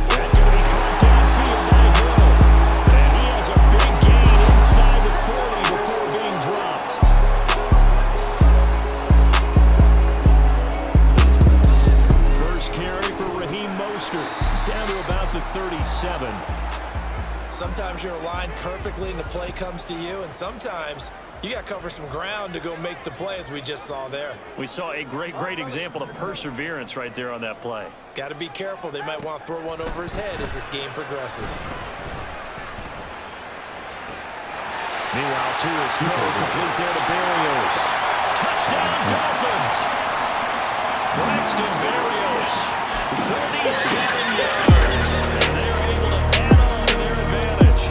That could be caught downfield by Hill. And he has a big gain inside the 40 before being dropped. First carry for Raheem Mostert, down to about the 37. Sometimes you're aligned perfectly and the play comes to you, and sometimes you got to cover some ground to go make the play, as we just saw there. We saw a great example of perseverance right there on that play. Got to be careful. They might want to throw one over his head as this game progresses. Meanwhile, Tua's throw complete there to Berrios. Touchdown, Dolphins! Braxton Berrios, 47 yards. And they're able to add on to their advantage.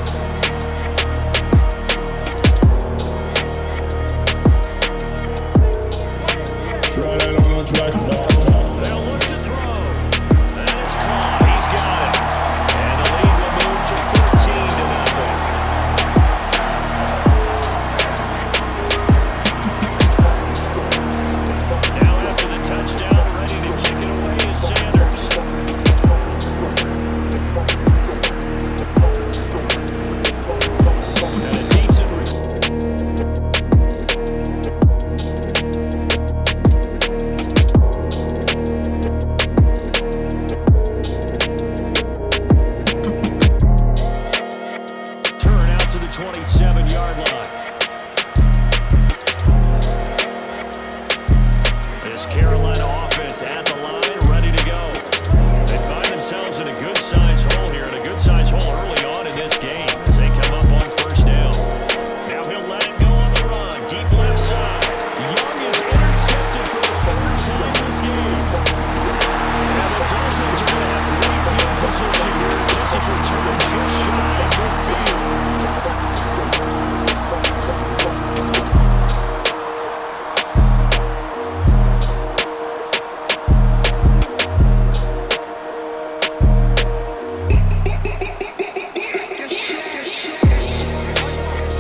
They'll look to throw. That is caught. He's got it. And the lead will move to 13-0. Now after the touchdown, ready to kick it away is Sanders. And a decent turn out to the 27-yard line. This Carolina offense at the line, ready to go. They find themselves in a good-sized hole here, and a good-sized hole early on in this game as they come up on first down. Now he'll let it go on the run, deep left side. Young is intercepted for the third time this game. And the Dolphins are going to have great field position here. This is returned just shy of midfield.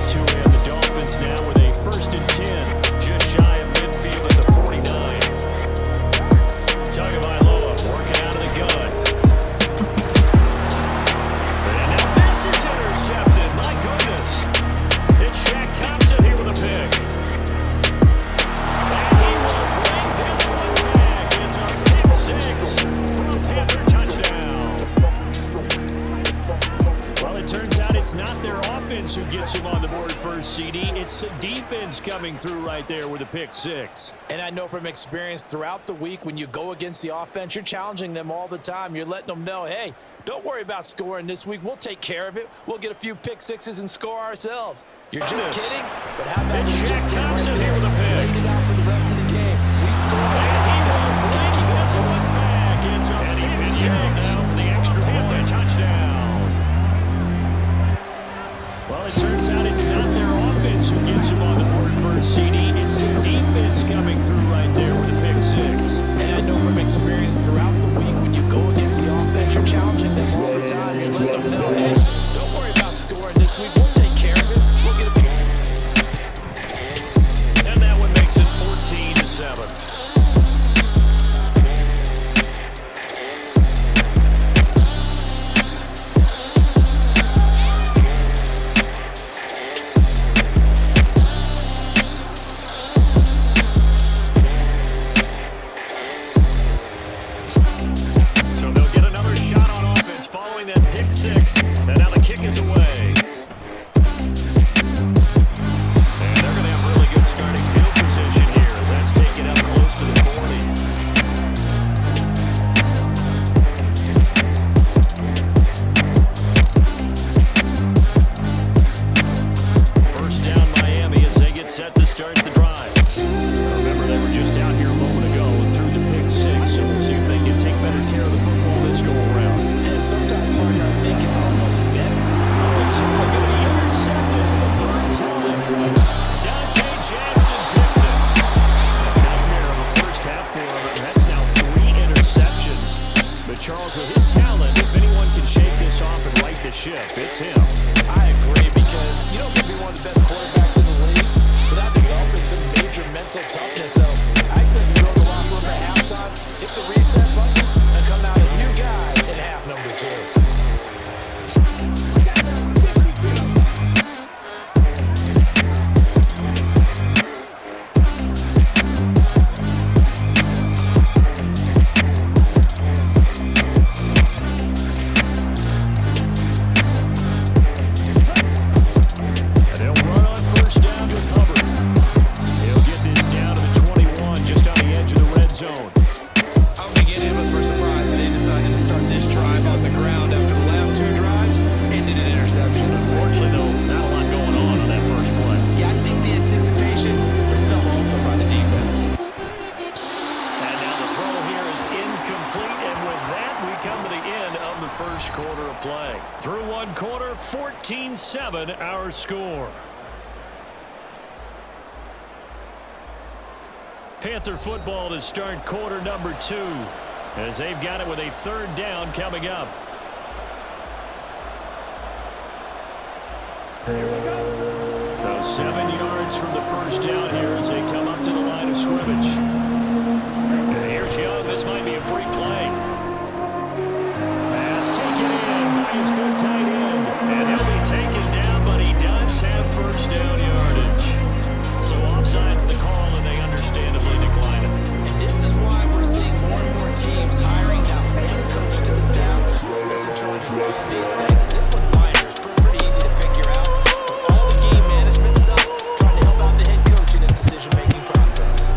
Tua and the Dolphins now with a 1st and 10, just shy of midfield at the 49. Tagovailoa working out of the gun. And now this is intercepted. My goodness. It's Shaq Thompson here with a pick. And he will bring this one back. It's a pick 6 for a Panther touchdown. Well, it turns out it's not their offense who gets them on the board first, CD. It's defense coming through right there with a pick 6. And I know from experience throughout the week, when you go against the offense, you're challenging them all the time. You're letting them know, hey, don't worry about scoring this week. We'll take care of it. We'll get a few pick 6s and score ourselves. You're just kidding? But how about It's you Shaq just Thompson right here with a pick. laid it out for the rest of the game. We scored. And he will bring this one back. It's a pick 6 now for the extra Panther touchdown. Well, it turns out it's not their offense who gets them on the board first, CD. It's the defense coming through right there with a pick 6. And I know from experience throughout the week, when you go against the offense, you're challenging them all the time. You let them know, hey, pick six. And now the kick is away. And they're going to have really good starting field position here as that's taken up close to the 40. First down Miami as they get set to start the drive. Remember, they were just out here a moment ago and threw the pick six, so we'll see if they can take better care of the football this go around. And sometimes, partner, I think it's almost better. It's going to be intercepted for the third time. Dante Jackson picks it. A nightmare of a first half for him, and that's now 3 interceptions. But Charles, with his talent, if anyone can shake this off and right the ship, it's him. I agree, because you don't get to be one of the best quarterbacks in the league without developing some major mental toughness. So I expect to go to the locker room at halftime, hit the reset button, and come out a new guy in half number 2. They'll run on first down with Hubbard. He'll get this down to the 21, just on the edge of the red zone. I don't think any of us were surprised that they decided to start this drive on the ground after the last 2 drives ended in interceptions. Unfortunately, though, not a lot going on that first play. Yeah, I think the anticipation was felt also by the defense. And now the throw here is incomplete, and with that, we come to the end of the first quarter of play. Through one quarter, 14-7 our score. Panther football to start quarter number 2 as they've got it with a third down coming up. So 7 yards from the first down here as they come up to the line of scrimmage. And here's Young. This might be a free play. Pass taken in by his good tight end. And he'll be taken down, but he does have first down yardage. So offside's the call, and they understandably decline it. And this is why we're seeing more and more teams hiring now one coach to the staff isn't trying to make these things. This one's minor. It's pretty easy to figure out. But all the game management stuff, trying to help out the head coach in his decision-making process.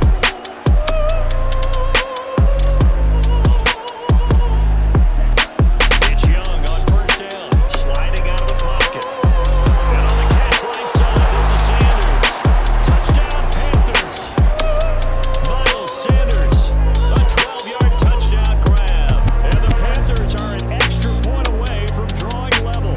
It's Young on first down, sliding out of the pocket. And on the catch right side, this is Sanders. Touchdown Panthers. Miles Sanders, a 12-yard touchdown grab. And the Panthers are an extra point away from drawing level.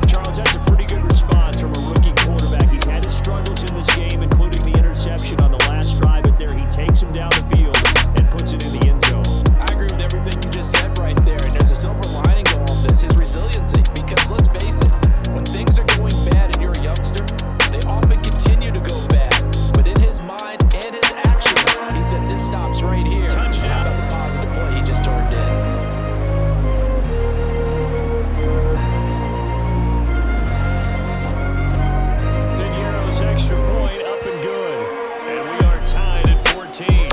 Charles, that's a pretty good response from a rookie quarterback. He's had his struggles in this game, including the interception on the last drive, but there he takes him down the field and puts it in the end zone. I agree with everything you just said right there. And there's a silver lining to all of this, his resiliency. Because let's face it, when things are going bad and you're a youngster, they often continue to go bad. But in his mind and his actions, he said this stops right here. Touchdown. Out of the positive play he just turned in. Piñeiro's extra point up and good. And we are tied at 14.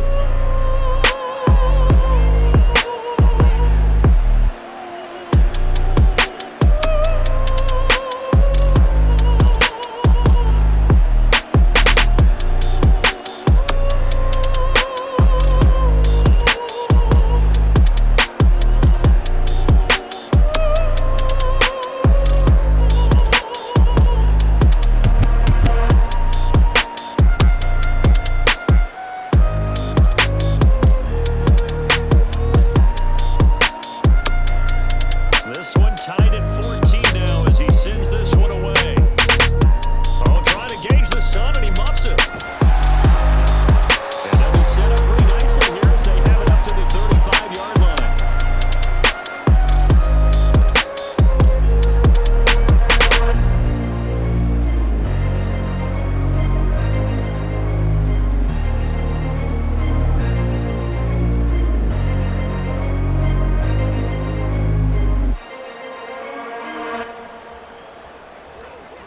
This one tied at 14 now as he sends this one away. Oh, trying to gauge the sun, and he muffs it. And they'll be set up pretty nicely here as they have it up to the 35-yard line.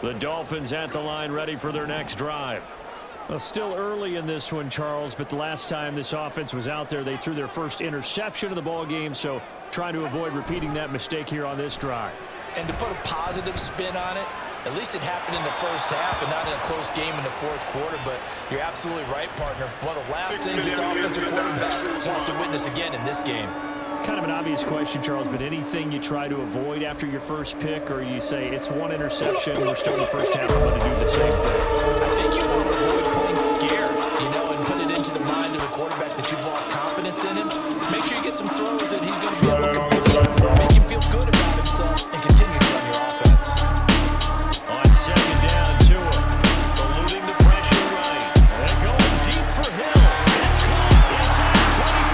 The Dolphins at the line ready for their next drive. Well, still early in this one, Charles, but the last time this offense was out there, they threw their first interception of the ball game, so trying to avoid repeating that mistake here on this drive. And to put a positive spin on it, at least it happened in the first half and not in a close game in the fourth quarter. But you're absolutely right, partner. One of the last things this offensive quarterback wants to witness again in this game. Kind of an obvious question, Charles, but anything you try to avoid after your first pick, or you say it's one interception, we're still in the first half, I'm going to do the same thing? I think you want to avoid playing scared, and put it into the mind of the quarterback that you've lost confidence in him. Make sure you get some throws that he's going to be able to complete, make him feel good about himself, and continue to run your offense. On second down, Tua, eluding the pressure right, and going deep for Hill. It's caught inside the 25.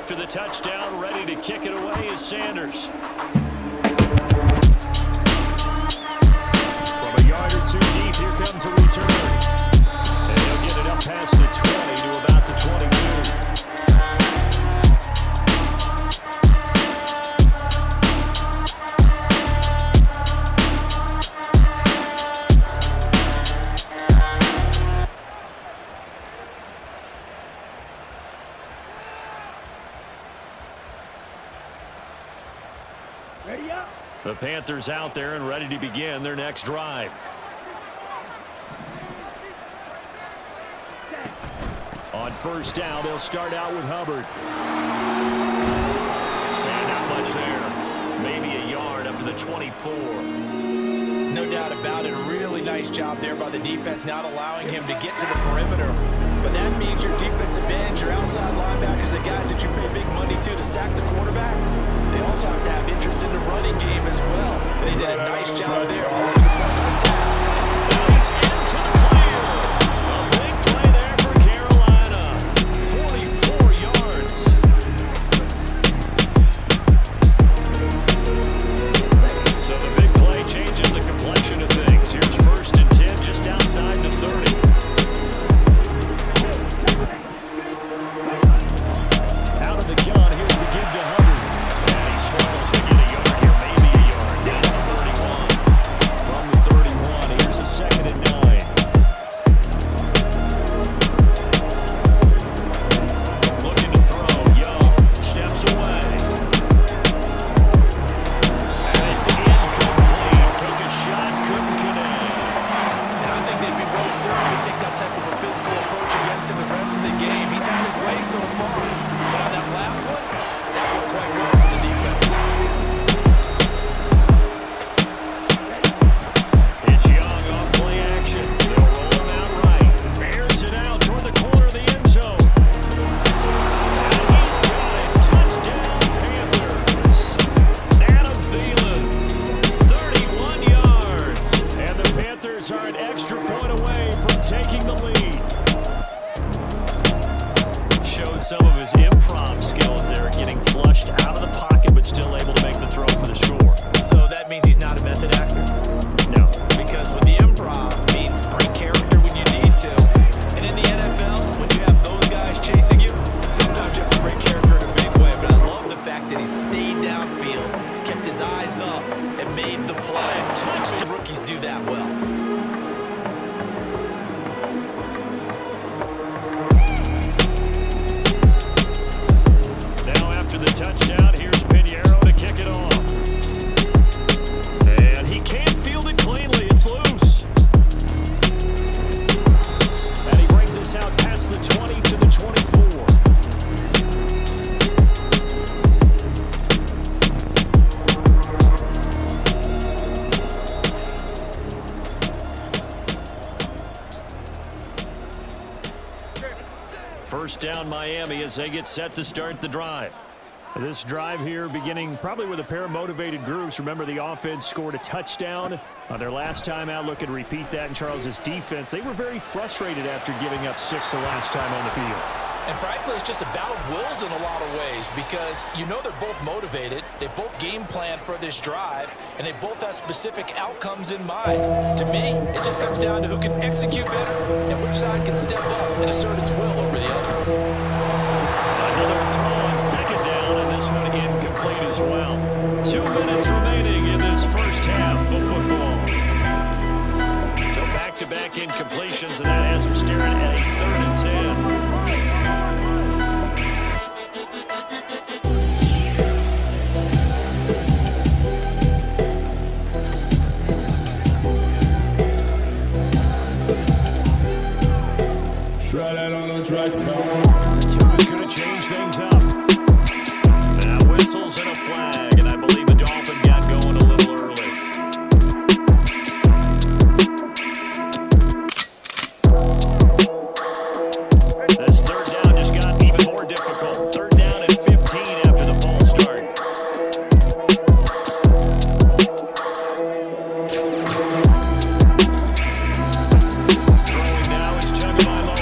After the touchdown, ready to kick it away is Sanders. From a yard or two deep, here comes a return. And he'll get it up past the 20 to about the 22. Ready up. The Panthers out there and ready to begin their next drive. On first down, they'll start out with Hubbard. And not much there. Maybe a yard up to the 24. No doubt about it. A really nice job there by the defense, not allowing him to get to the perimeter. But that means your defensive ends, your outside linebackers, the guys that you pay big money to sack the quarterback, they also have to have interest in the running game as well. They did a nice job there. He's into the clear. A big play there for Carolina. 44 yards. So the big play changes the complexion of things. Here's 1st and 10 just outside the 30. Out of the gun, here's the give to Hubbard. And he struggles to get a yard here, maybe a yard. Down to 31. From the 31, here's a 2nd and 9. Looking to throw, Young steps away. And it's incomplete. Took a shot, couldn't connect. And I think they'd be well served to take that type of a physical approach against him the rest of the game. He's had his way so far. But on that last one, that worked quite well for the defense. It's Young off play action. They'll roll him out right. Bears it out toward the corner of the end zone. And he's got it. Touchdown, Panthers. Adam Thielen, 31 yards. And the Panthers are an extra point away from taking the lead. Showed some of his impact First down Miami as they get set to start the drive. This drive here beginning probably with a pair of motivated groups. Remember, the offense scored a touchdown on their last time out. Look and repeat that in Charles's defense. They were very frustrated after giving up 6 the last time on the field. And frankly, it's just a battle of wills in a lot of ways because you know they're both motivated, they both game plan for this drive, and they both have specific outcomes in mind. To me, it just comes down to who can execute better and which side can step up and assert its will over the other. Another throw on second down, and this one incomplete as well. 2 minutes remaining in this first half of football. So back-to-back incompletions, and that has them staring at a 3rd and 10. Try that on a track. Who's going to change things up? Now whistles and a flag, and I believe the Dolphin got going a little early. This 3rd down just got even more difficult. 3rd down and 15 after the false start. Throwing now is Tagovailoa.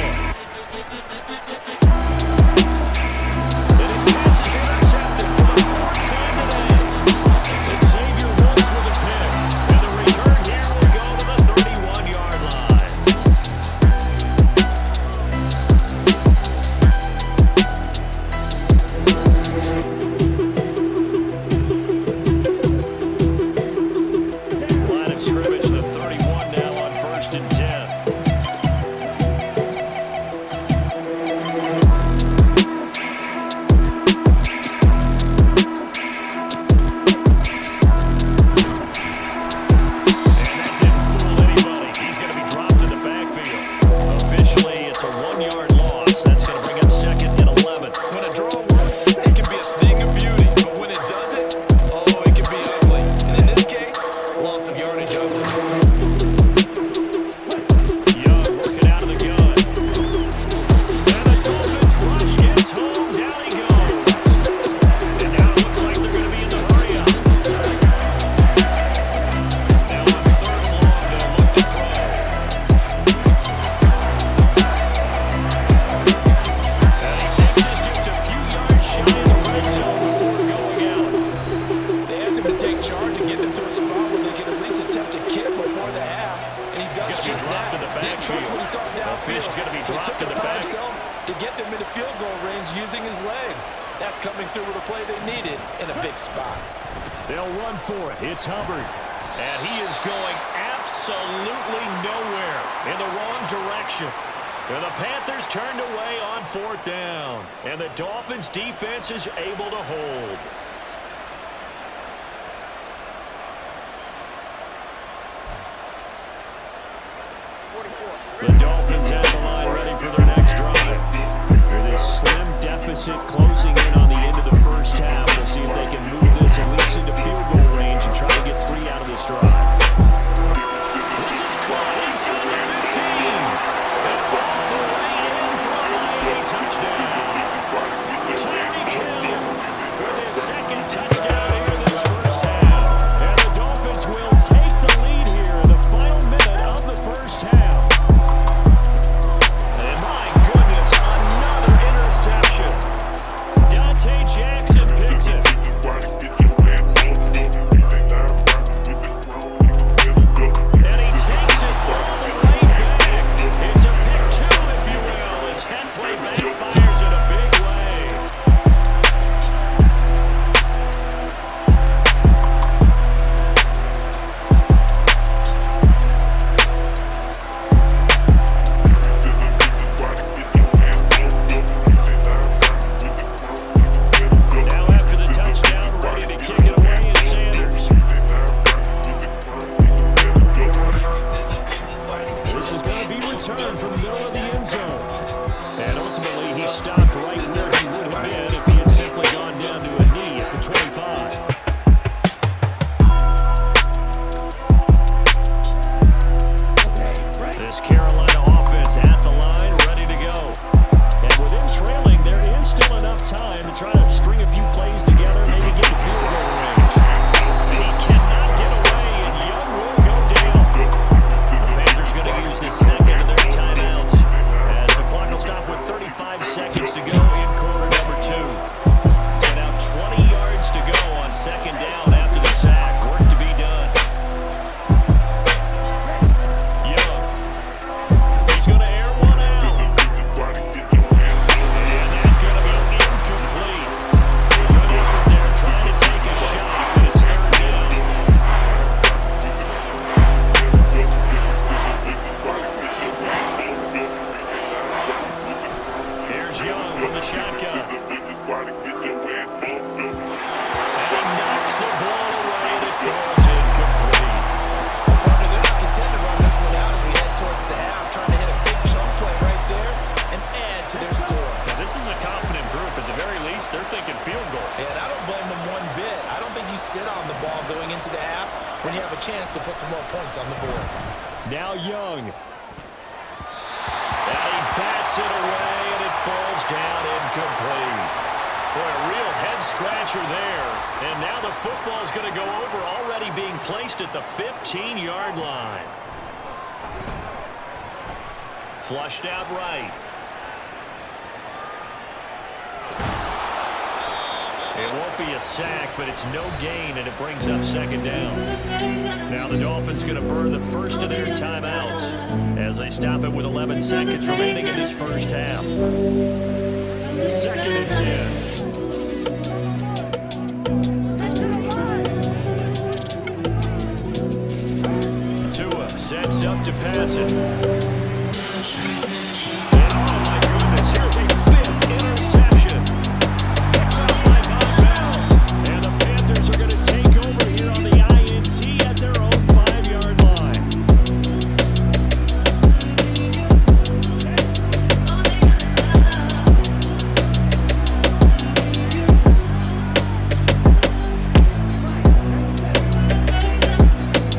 They'll run for it. It's Hubbard. And he is going absolutely nowhere in the wrong direction. And the Panthers turned away on 4th down. And the Dolphins' defense is able to hold. The Dolphins have the line ready for their next drive. With this slim deficit closing in on the end of the first half, we'll see if they can move this at least into field goal range and try to get 3 out of this drive. This is caught inside the 15. And all the way in for a Miami touchdown. Tyreek Hill with his 2nd touchdown here in this first half. And the Dolphins will take the lead here in the final minute of the first half. And my goodness, another interception. Dodge chance to put some more points on the board. Now Young. And he bats it away, and it falls down incomplete. Boy, a real head-scratcher there. And now the football is going to go over, already being placed at the 15-yard line. Flushed out right. It won't be a sack, but it's no gain, and it brings up second down. Now the Dolphins going to burn the first of their timeouts as they stop it with 11 seconds remaining in this first half. Second and 10. Tua sets up to pass it. And oh my goodness, here's a fifth interception. Picked up by Von Bell. And the Panthers are going to take over here on the INT at their own 5-yard line.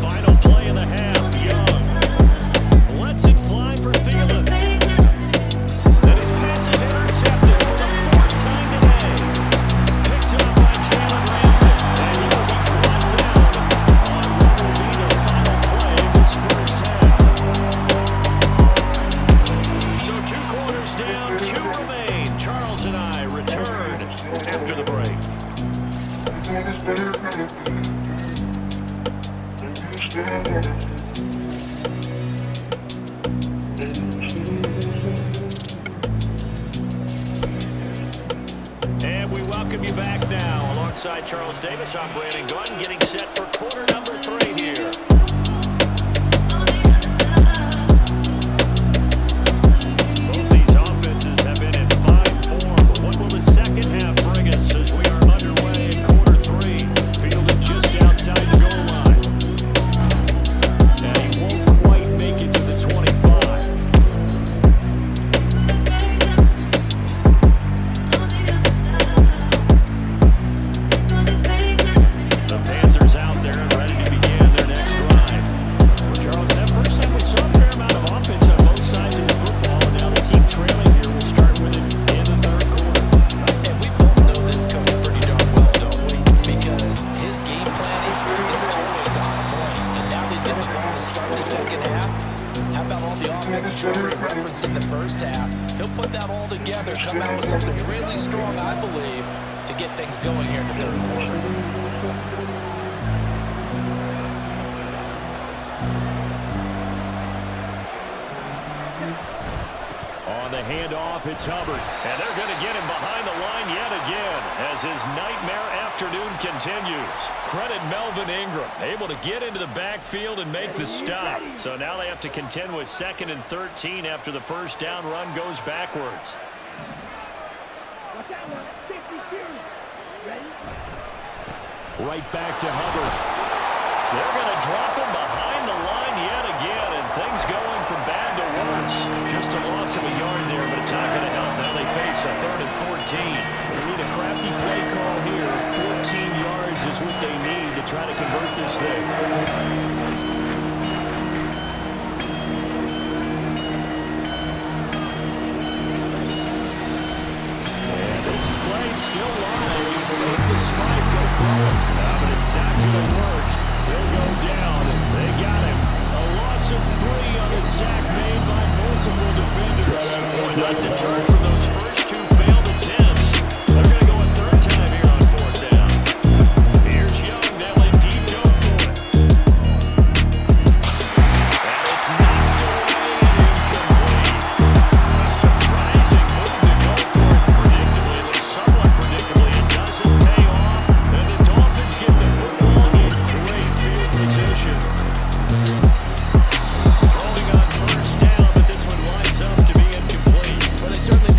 Final play in the half, Young lets it fly for Thielen. And his pass is intercepted for the fourth time today. Picked up by Jalen Ramsey. And he will be brought down on what will be their final play of this first half. So 2 quarters down, 2 remain. Charles and I return after the break. And we welcome you back now. Alongside Charles Davis, I'm Brandon Gunn, getting set for quarter number 3 here. Both these offenses have been in fine form. What will the second half bring us as we are underway in quarter 3? Fielded just outside the goal line. And he won't quite make it to the 25. The Panthers out there and ready to begin their next drive. Well, Charles, that first time we saw a fair amount of offense on both sides of the football, and now the team trailing here will start with it in the third quarter. And we both know this coach pretty darn well, don't we? Because his game planning is always on point. And now he's getting the ball to start the second half. How about all the offense he already referenced in the first half? He'll put that all together, come out with something really strong, I believe, to get things going here in the third quarter. On the handoff, it's Hubbard. And they're going to get him behind the line yet again as his nightmare afternoon continues. Credit Melvin Ingram, able to get into the backfield and make the stop. So now they have to contend with 2nd and 13 after the first down run goes backwards. Right back to Hubbard. They're going to drop him behind the line yet again, and things going from bad to worse. Just a loss of a yard there, but it's not going to help. Now they face a 3rd and 14. They need a crafty play call here. 14 yards is what they need to try to convert this thing. And this play still live. You fake the spike, go for it. But it's not going to work. He'll go down. They got him. A loss of 3 on the sack made by multiple defenders. Boy, not deterred from those first 2 failed attempts. They're going to go a 3rd time here on 4th down. Here's Young. They'll indeed go for it. And it's knocked away and incomplete. A surprising move to go for it predictably, at least somewhat predictably. It doesn't pay off. And the Dolphins get the football in great field position. Throwing on first down, but this one winds up to be incomplete. Well, they certainly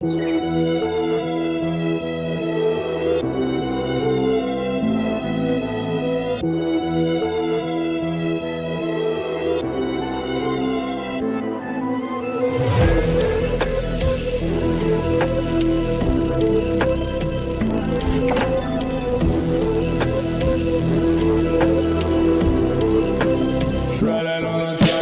Try that on a track.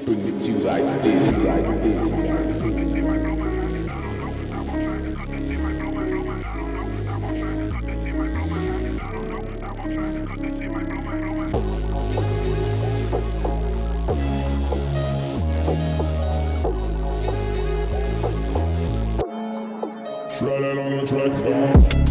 Bring it to you like this, like this. Try that on the track, y'all.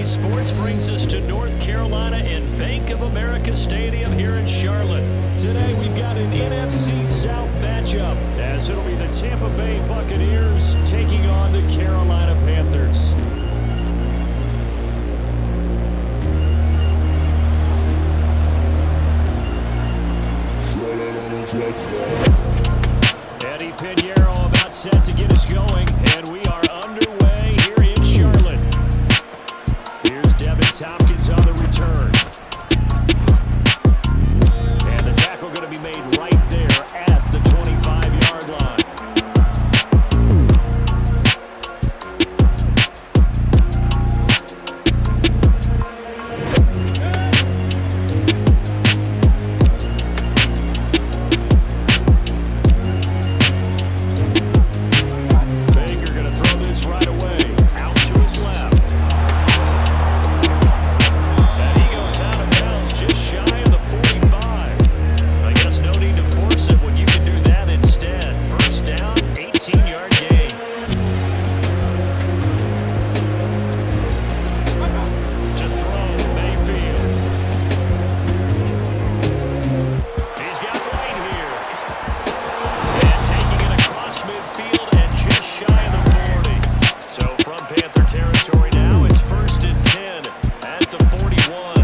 Sports brings us to North Carolina and Bank of America Stadium here in Charlotte. Today we've got an NFC South matchup, as it'll be the Tampa Bay Buccaneers taking on the Carolina Panthers. Eddie Pinheiro about set to get us going, and we are underway here in Charlotte. Hopkins on the return. And the tackle going to be made right there at the 25-yard line. Baker going to throw this right away. Out to his left. Just shy of the 45. I guess no need to force it when you can do that instead. First down, 18-yard gain. To throw, Mayfield. He's got White here. And taking it across midfield and just shy of the 40. So from Panther territory now, it's 1st and 10 at the 41.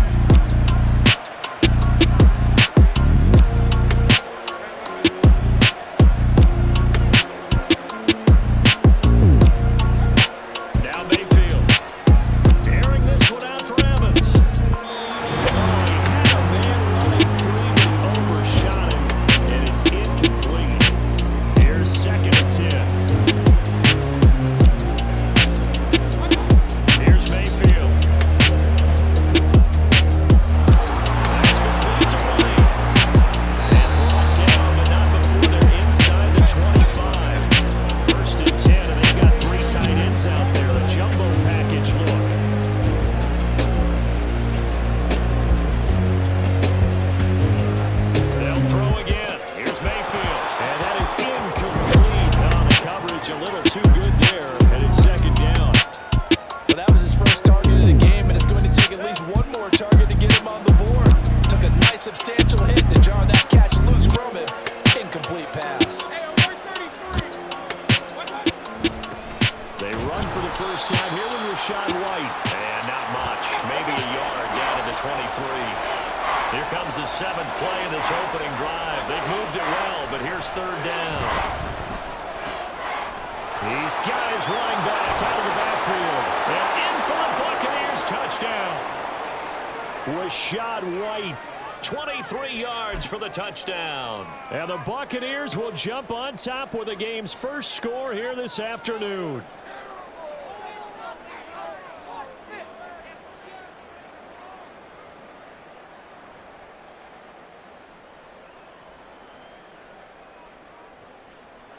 Touchdown. And the Buccaneers will jump on top with the game's first score here this afternoon.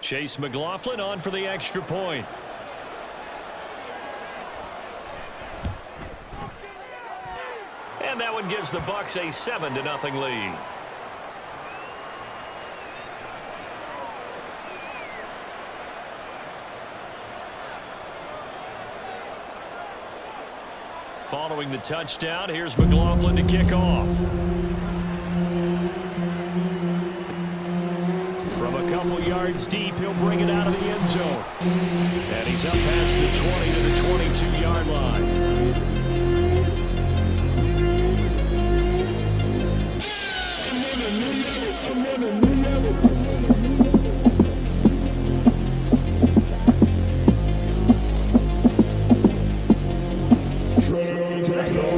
Chase McLaughlin on for the extra point. And that one gives the Bucs a 7-0 lead. Following the touchdown, here's McLaughlin to kick off. From a couple yards deep, he'll bring it out of the end zone. And he's up past the 20 to the 22-yard line. track, y'all.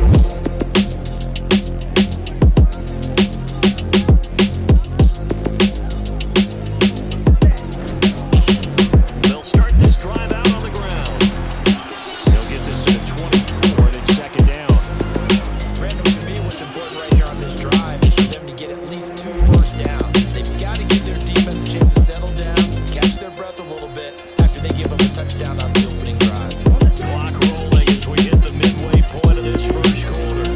They'll start this drive out on the ground. They'll get this to the 24, and it's second down. Brandon, to me, what's important right here on this drive is for them to get at least 2 first downs. They've got to give their defense a chance to settle down, catch their breath a little bit after they give up a touchdown on the opening drive. Clock rolling as we hit the midway point of this first quarter.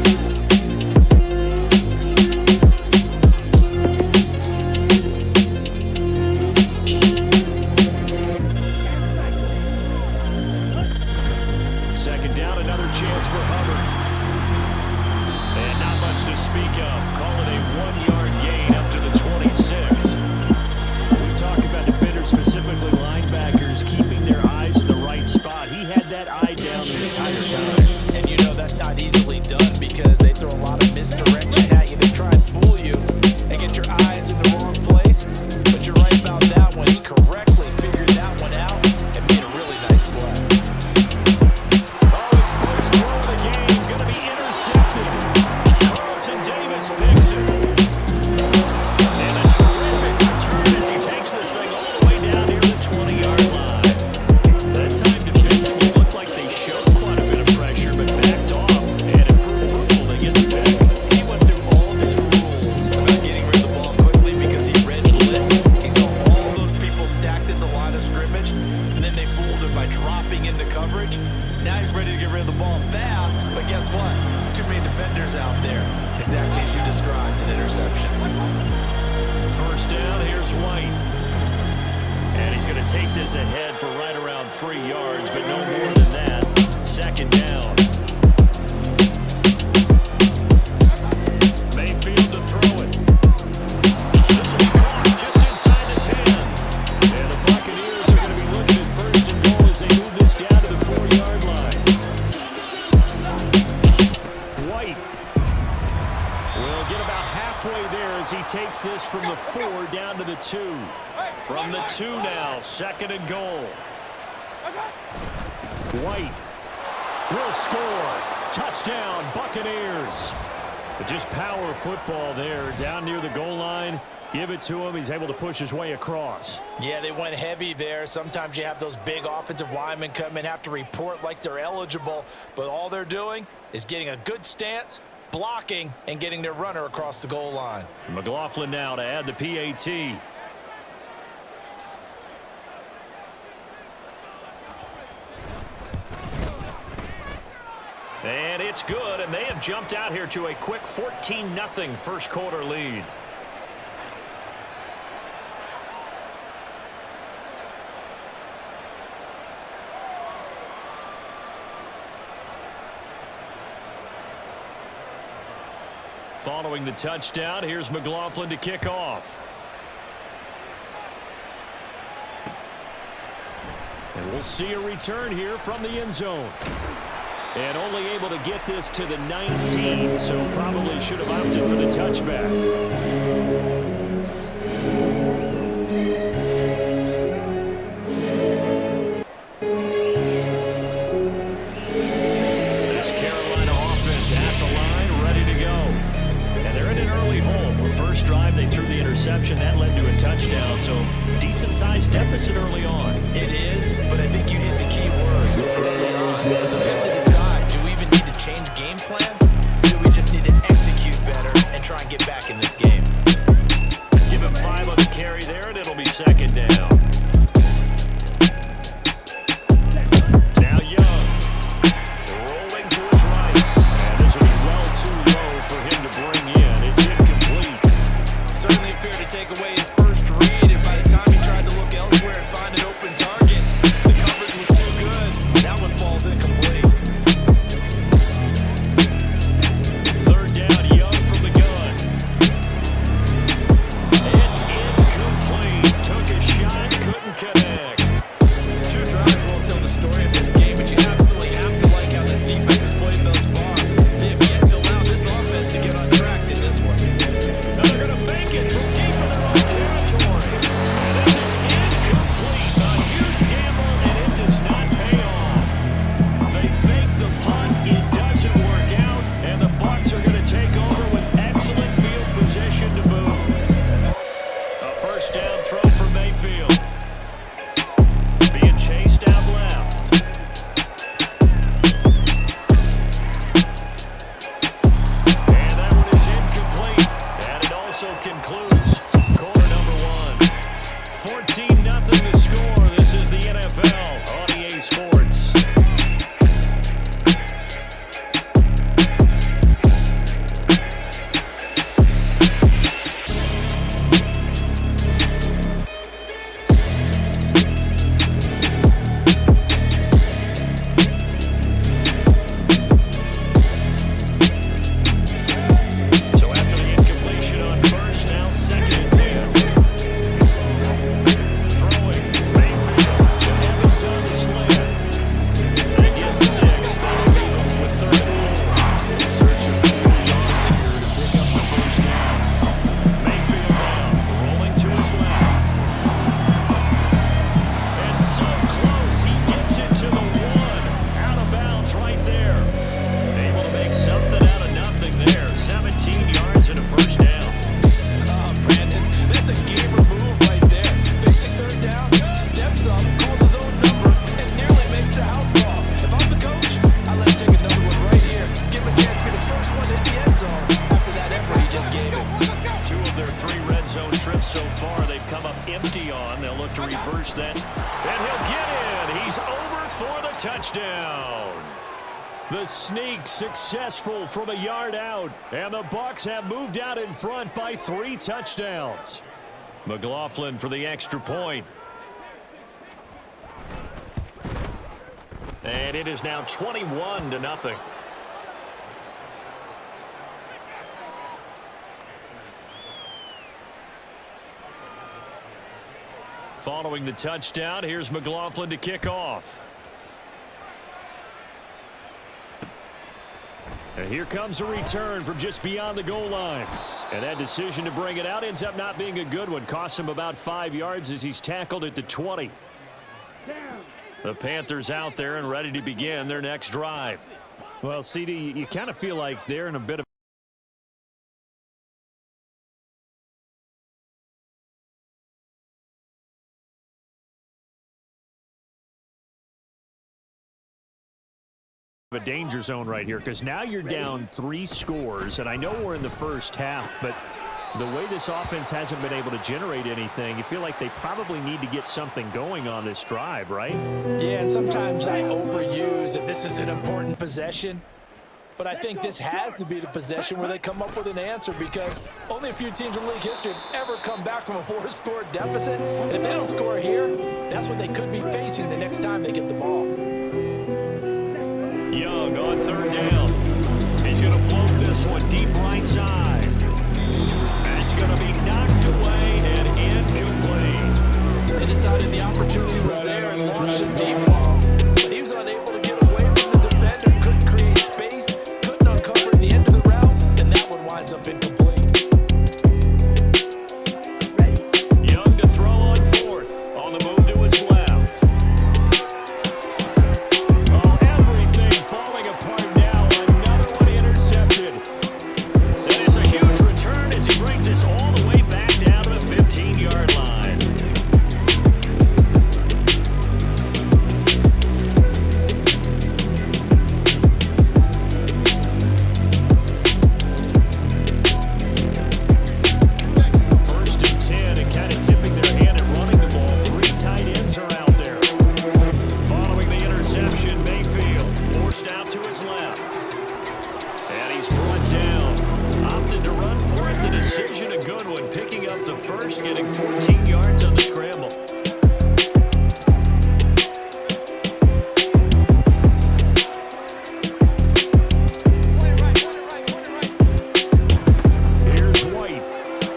Second down, another chance for Hubbard. And not much to speak of. Call it a 1-yard gain up to the 26. We talk about defenders, specifically linebackers, keeping their eyes in the right spot. He had that eye down the entire time. And you know that's not easily done because they throw a lot of misdirection at you. They try and fool you and get your eyes in the wrong place. But you're right about that one. He correctly figured that one out and made a really nice play. Oh, his first throw of the game, going to be intercepted. Carlton Davis picks it. And a terrific return as he takes this thing all the way down near the 20-yard line. That time defensively looked like they showed quite a bit of pressure, but backed off and improved football to get the pick. He went through all his rules about getting rid of the ball quickly because he read blitz. He saw all those people stacked in the line of scrimmage, and then they fooled him by dropping into coverage. Now he's ready to get rid of the ball fast, but guess what? Too many defenders out there. Exactly as you described, an interception. First down, here's White. And he's going to take this ahead for right around 3 yards, but no more than that. Second down. Mayfield to throw it. This will be caught just inside the 10. And the Buccaneers are going to be looking at first and goal as they move this down to the 4-yard line. White will get about halfway there as he takes this from the 4 down to the 2. From the 2 now, second and goal. White will score. Touchdown, Buccaneers. But just power football there down near the goal line. Give it to him. He's able to push his way across. Yeah, they went heavy there. Sometimes you have those big offensive linemen come in, have to report like they're eligible, but all they're doing is getting a good stance, blocking, and getting their runner across the goal line. McLaughlin now to add the PAT. And it's good, and they have jumped out here to a quick 14-0 first quarter lead. Following the touchdown, here's McLaughlin to kick off. And we'll see a return here from the end zone. And only able to get this to the 19, so probably should have opted for the touchback. This Carolina offense at the line, ready to go. And they're in an early hole. The first drive, they threw the interception. That led to a touchdown, so decent-sized deficit early on. It is, but I think you hit the key words. Early on, so we have to decide, do we even need to change game plan? Or do we just need to execute better and try and get back in this game? Give him 5 on the carry there, and it'll be second down. Now Young, rolling to his right. And this will be well too low for him to bring in. It's incomplete. Certainly fair to take away his first read, and by the time he tried to look elsewhere and find an open target, the coverage was too good. That one falls incomplete. to reverse that. And he'll get in. He's over for the touchdown. The sneak successful from a yard out. And the Bucs have moved out in front by 3 touchdowns. McLaughlin for the extra point. And it is now 21-0. Following the touchdown, here's McLaughlin to kick off. And here comes a return from just beyond the goal line. And that decision to bring it out ends up not being a good one. Costs him about 5 yards as he's tackled at the 20. The Panthers out there and ready to begin their next drive. Well, CD, you kind of feel like they're in a bit of a danger zone right here, because now you're down 3 scores, and I know we're in the first half, but the way this offense hasn't been able to generate anything, you feel like they probably need to get something going on this drive, right? Yeah, and sometimes I overuse that this is an important possession, but I think this has to be the possession where they come up with an answer, because only a few teams in league history have ever come back from a 4-score deficit, and if they don't score here, that's what they could be facing the next time they get the ball. Young on 3rd down. He's going to float this one deep right side. That's going to be knocked away and incomplete. They decided the opportunity was there and launched a deep ball, but he was unable to get away from the defender, couldn't create space, couldn't uncover at the end of the route, and that one winds up incomplete. Young to throw on 4th. On the move to his left. Falling apart now, another one intercepted. That is a huge return as he brings this all the way back down to the 15-yard line. First and 10, and kind of tipping their hand at running the ball. 3 tight ends are out there. Following the interception, Mayfield forced out to his left. And he's brought down. Opted to run for it. The decision a good one. Picking up the first, getting 14 yards on the scramble. Here's White.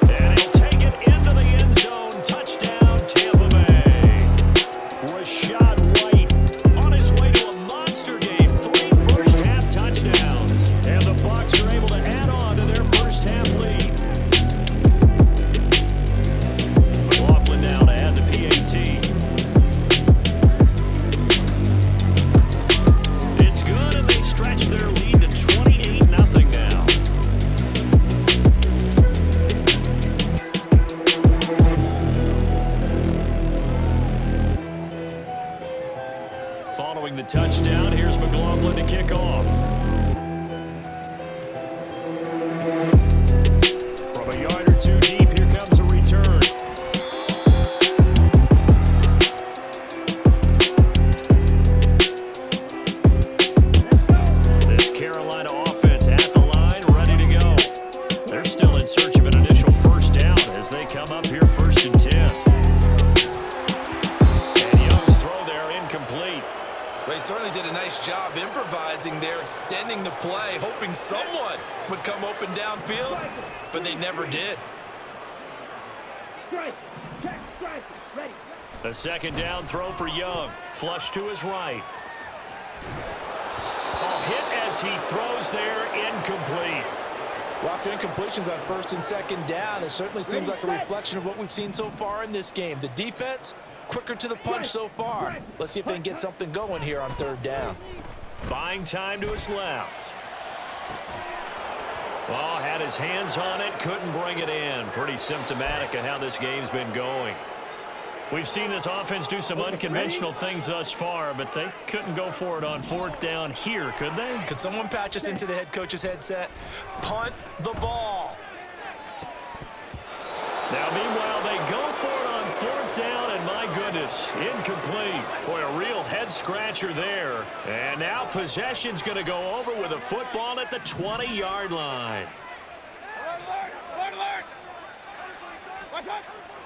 And he'll take it into the end zone. Touchdown, Tampa Bay. Rashad White on his way to a monster game. 3 first-half touchdowns. And the Bucs are able to add on to their first-half lead. McLaughlin now to add the PAT. It's good, and they stretch their lead to 28-0 now. Following the touchdown, here's McLaughlin to kick off. From a yard or 2 deep, here comes a return. This Carolina offense at the line, ready to go. They're still in search of an initial first down as they come up here 1st and 10. And Young's throw there incomplete. Well, he certainly did a nice job improvising there, extending the play, hoping someone would come open downfield, but they never did. Strike. Check. Strike. Ready. A 2nd down throw for Young. Flush to his right. Oh, hit as he throws there, incomplete. Well, after incompletions on 1st and 2nd down, it certainly seems like a reflection of what we've seen so far in this game. The defense, quicker to the punch so far. Let's see if they can get something going here on 3rd down. Buying time to his left. Oh, had his hands on it, couldn't bring it in. Pretty symptomatic of how this game's been going. We've seen this offense do some unconventional things thus far, but they couldn't go for it on 4th down here, could they? Could someone patch us into the head coach's headset? Punt the ball. Now, meanwhile, they go for it on 4th down, and my this. Incomplete. Boy, a real head-scratcher there. And now possession's going to go over with a football at the 20-yard line.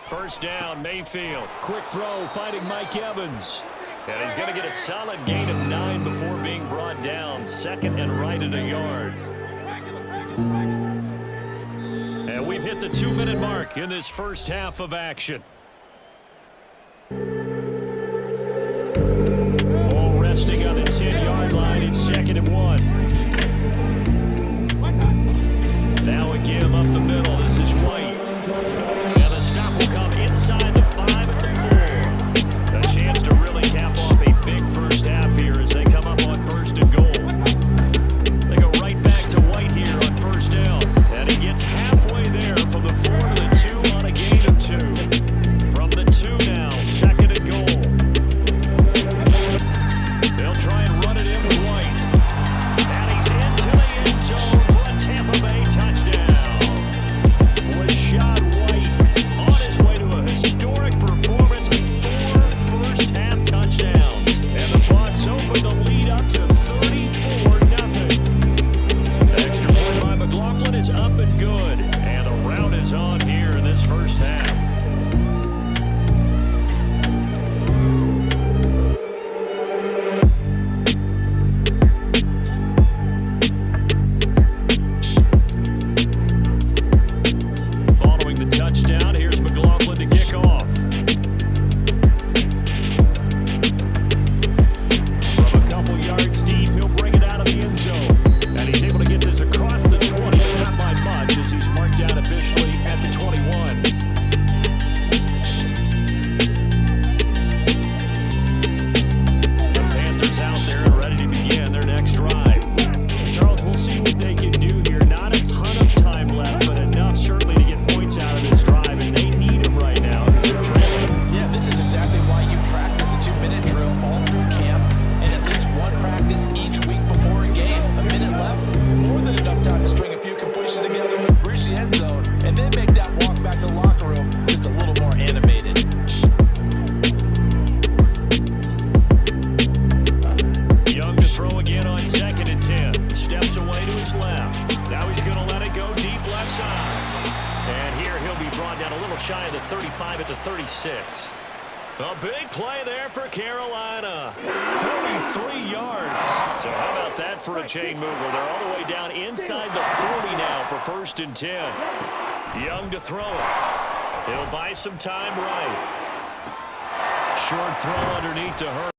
First down, Mayfield. Quick throw, finding Mike Evans. And he's going to get a solid gain of 9 before being brought down. Second and right at a yard. And we've hit the 2-minute mark in this first half of action. Ball resting on the 10-yard line. It's 2nd and 1. Now a give up the middle. This is White. And the stop will come inside the 5 at the 4. A chance to really cap off a big first half here as they come up on 1st and goal. They go right back to White here on first down. And he gets halfway there from the 4 to the 2 on a gain of 2. From the 2 now, 2nd and goal. They'll try and run it in with White. And he's into the end zone for a Tampa Bay touchdown. Rashad White on his way to a historic performance with 4 first-half touchdowns. And the Bucs open the lead up to 34-0. Extra point by McLaughlin is up and good. And the rout is on here in this first half. Following the touchdown, here's McLaughlin to kick off. From a couple yards deep, he'll bring it out of the end zone. And he's able to get this across the 20, not by much, as he's marked down officially at the 21. The Panthers out there and ready to begin their next drive. Charles, we'll see what they can do here. Not a ton of time left, but enough certainly to get points out of this drive, and they need them right now because they're trailing. Yeah, this is exactly why you practice a 2-minute drill all through camp and at least one practice each week before a game. A minute left, more than enough time to string a few completions together, reach the end zone, and then make that walk back to the locker room just a little more animated. Young to throw again on 2nd and 10. Steps away to his left. Now he's going to let it go deep left side. And here he'll be brought down a little shy of the 35 at the 36. A big play there for Carolina. 43 yards. So how about that for a chain mover? They're all the way down inside the 40 now for 1st and 10. Young to throw it. He'll buy some time right. Short throw underneath to Hurst.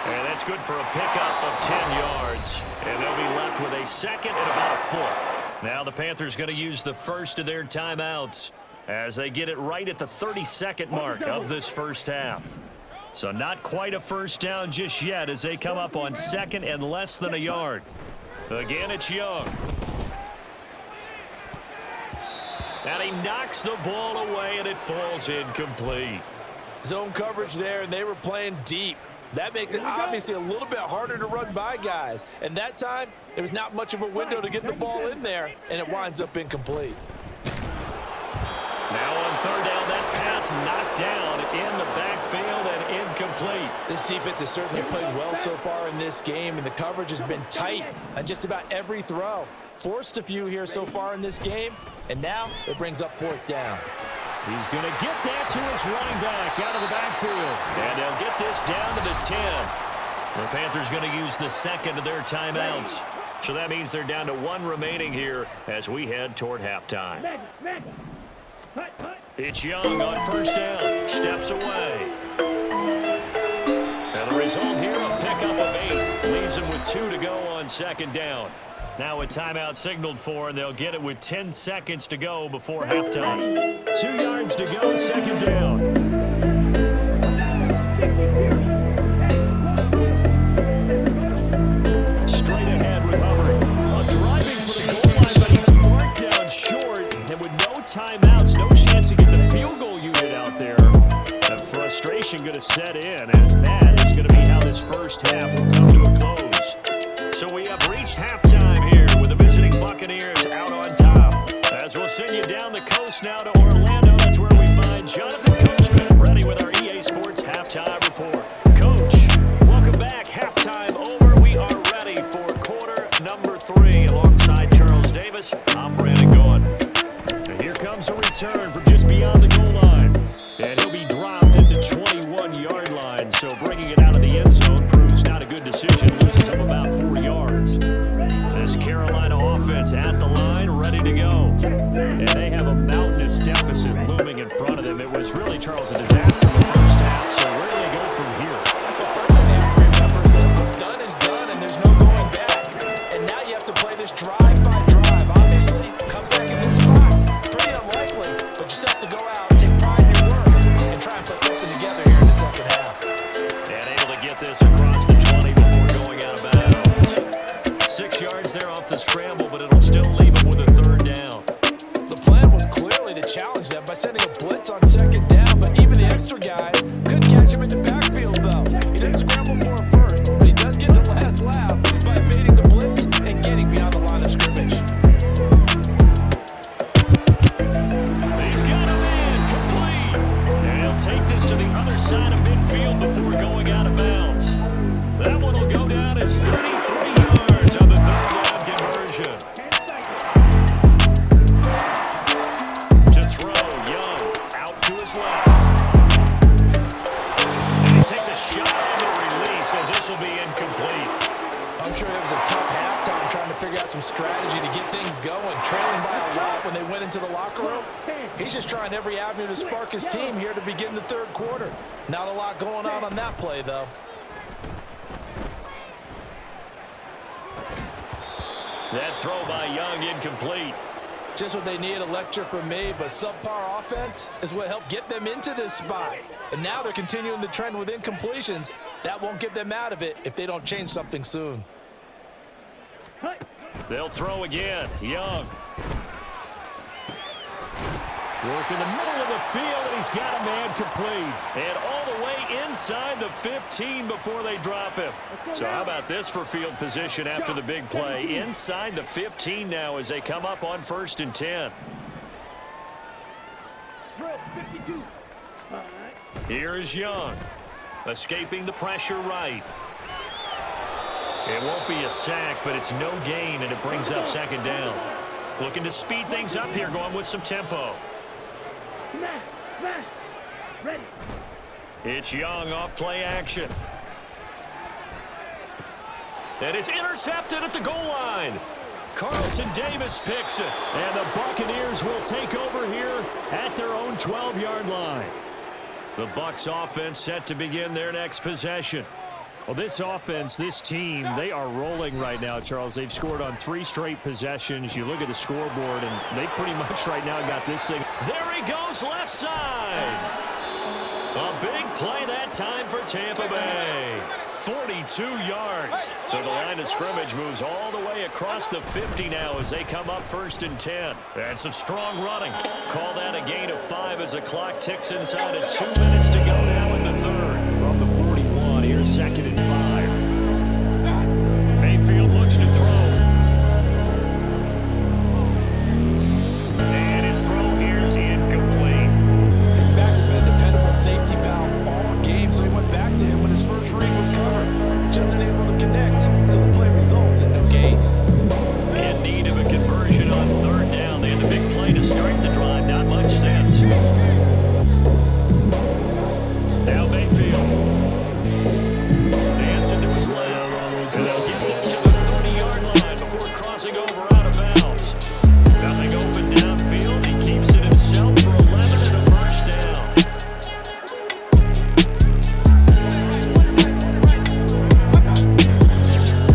And that's good for a pickup of 10 yards. And they'll be left with a 2nd and about a foot. Now the Panthers going to use the first of their timeouts as they get it right at the 32nd mark of this first half. So not quite a first down just yet as they come up on 2nd and less than a yard. Again, it's Young. And he knocks the ball away and it falls incomplete. Zone coverage there, and they were playing deep. That makes it obviously a little bit harder to run by guys. And that time, there was not much of a window to get the ball in there, and it winds up incomplete. Now on 3rd down, that pass knocked down in the backfield and incomplete. This defense has certainly played well so far in this game, and the coverage has been tight on just about every throw. Forced a few here so far in this game, and now it brings up 4th down. He's going to get that to his running back out of the backfield. And they'll get this down to the 10. The Panthers going to use the 2nd of their timeouts. So that means they're down to 1 remaining here as we head toward halftime. It's Young on 1st down. Steps away. And the result here, a pickup of 8. Leaves him with 2 to go on 2nd down. Now a timeout signaled for, and they'll get it with 10 seconds to go before halftime. 2 yards to go, 2nd down. Straight ahead with Hubbard. Driving for the goal line, but he's marked down short. And with no timeouts, no chance to get the field goal unit out there. The frustration going to set in as that is going to be how this first half will come to a close. So we have reached halftime here with the visiting Buccaneers out on top. As we'll send you down the coast now to Orlando, that's where we find Jonathan Coachman ready with our EA Sports Halftime Report. Coach, welcome back. Halftime over. We are ready for quarter number 3 alongside Charles Davis. I'm Brandon Gaughan. And here comes a return from just beyond the goal line. And he'll be dropped at the 21-yard line, so bringing it out of the end zone proves not a good decision. Loses him about 4 yards. This Carolina offense at the line, ready to go. And they have a mountainous deficit looming in front of them. It was really, Charles, a disaster in the first half, so where do they go from here? First thing they have to remember is that what's done is done, and there's no going back. And now you have to play this drive by drive. Obviously, come back in this spot. Pretty unlikely, but you just have to go out, take pride in your work, and try and put something together here in the second half. And able to get this across the 20 before going out of bounds. 6 yards there off the scramble, but it'll still leave him with a third down. The plan was clearly to challenge them by sending a blitz on second down, but even the extra guy couldn't catch him in the backfield, though. He didn't scramble for him first, but he does get the last laugh by evading the blitz and getting beyond the line of scrimmage. He's got a man complete. And he'll take this to the other side of midfield before going out of bounds. That one will go down as 33 yards on the third down conversion. To throw, Young out to his left. And he takes a shot on the release as this will be incomplete. I'm sure it was a tough halftime trying to figure out some strategy to get things going, trailing by a lot when they went into the locker room. He's just trying every avenue to spark his team here to begin the third quarter. Not a lot going on that play, though. That throw by Young incomplete. Just what they need, a lecture from me, but subpar offense is what helped get them into this spot. And now they're continuing the trend with incompletions. That won't get them out of it if they don't change something soon. They'll throw again. Young. Work in the middle of the field, and he's got a man complete. And all the way inside the 15 before they drop him. So how about this for field position after the big play? Inside the 15 now as they come up on 1st and 10. Here is Young. Escaping the pressure right. It won't be a sack, but it's no gain, and it brings up 2nd down. Looking to speed things up here, going with some tempo. Ready. It's Young off play action. And it's intercepted at the goal line. Carlton Davis picks it. And the Buccaneers will take over here at their own 12-yard line. The Bucs offense set to begin their next possession. Well, this offense, this team, they are rolling right now, Charles. They've scored on 3 straight possessions. You look at the scoreboard, and they pretty much right now got this thing. There he goes, left side. A big play that time for Tampa Bay. 42 yards. So the line of scrimmage moves all the way across the 50 now as they come up 1st and 10. And some strong running. Call that a gain of 5 as the clock ticks inside of 2 minutes to go now in the third. From the 41, here's 2nd and 5. Mayfield looks to throw. And his throw here's incomplete. His back has been a dependable safety valve all game, so he went back to him when his first read was covered. Just unable to connect, so the play results in no gain. In need of a conversion on 3rd down. They had the big play to start the drive. Not much sense. Now Mayfield. Dancing to his left. They'll get this to the 30-yard line before crossing over out of bounds. Nothing open downfield. He keeps it himself for 11 and a 1st down.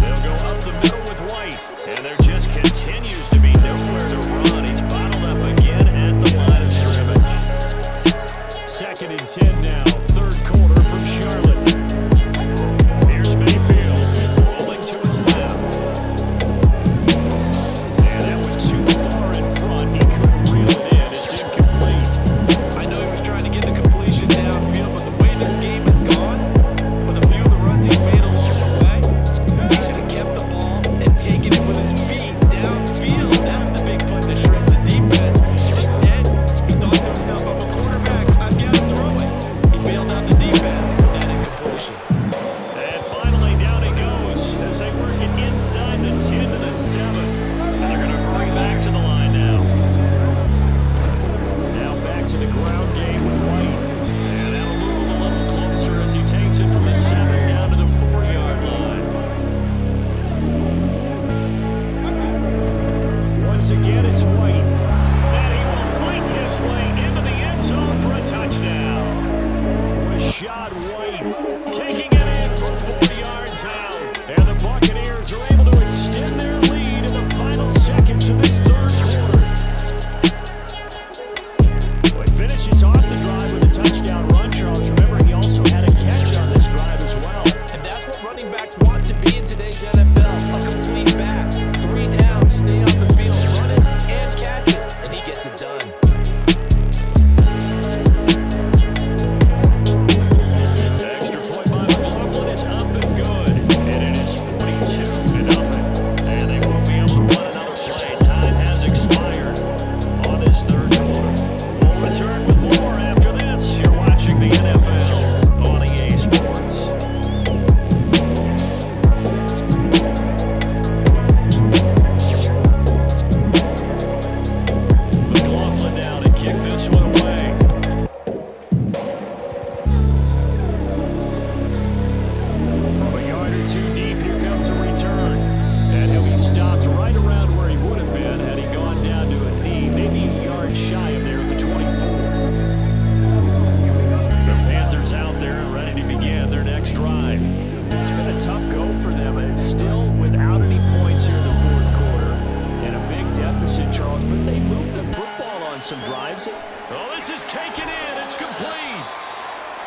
They'll go up the middle with White. And there just continues to be nowhere to run. He's bottled up again at the line of scrimmage. 2nd and 10 now. 3rd quarter from Charlotte. Here's Mayfield. Rolling to his left. And that went too far in front. He couldn't reel it in. It's incomplete. I know he was trying to get the completion downfield, but the way this game has gone, with a few of the runs he's made along the way, he should have kept the ball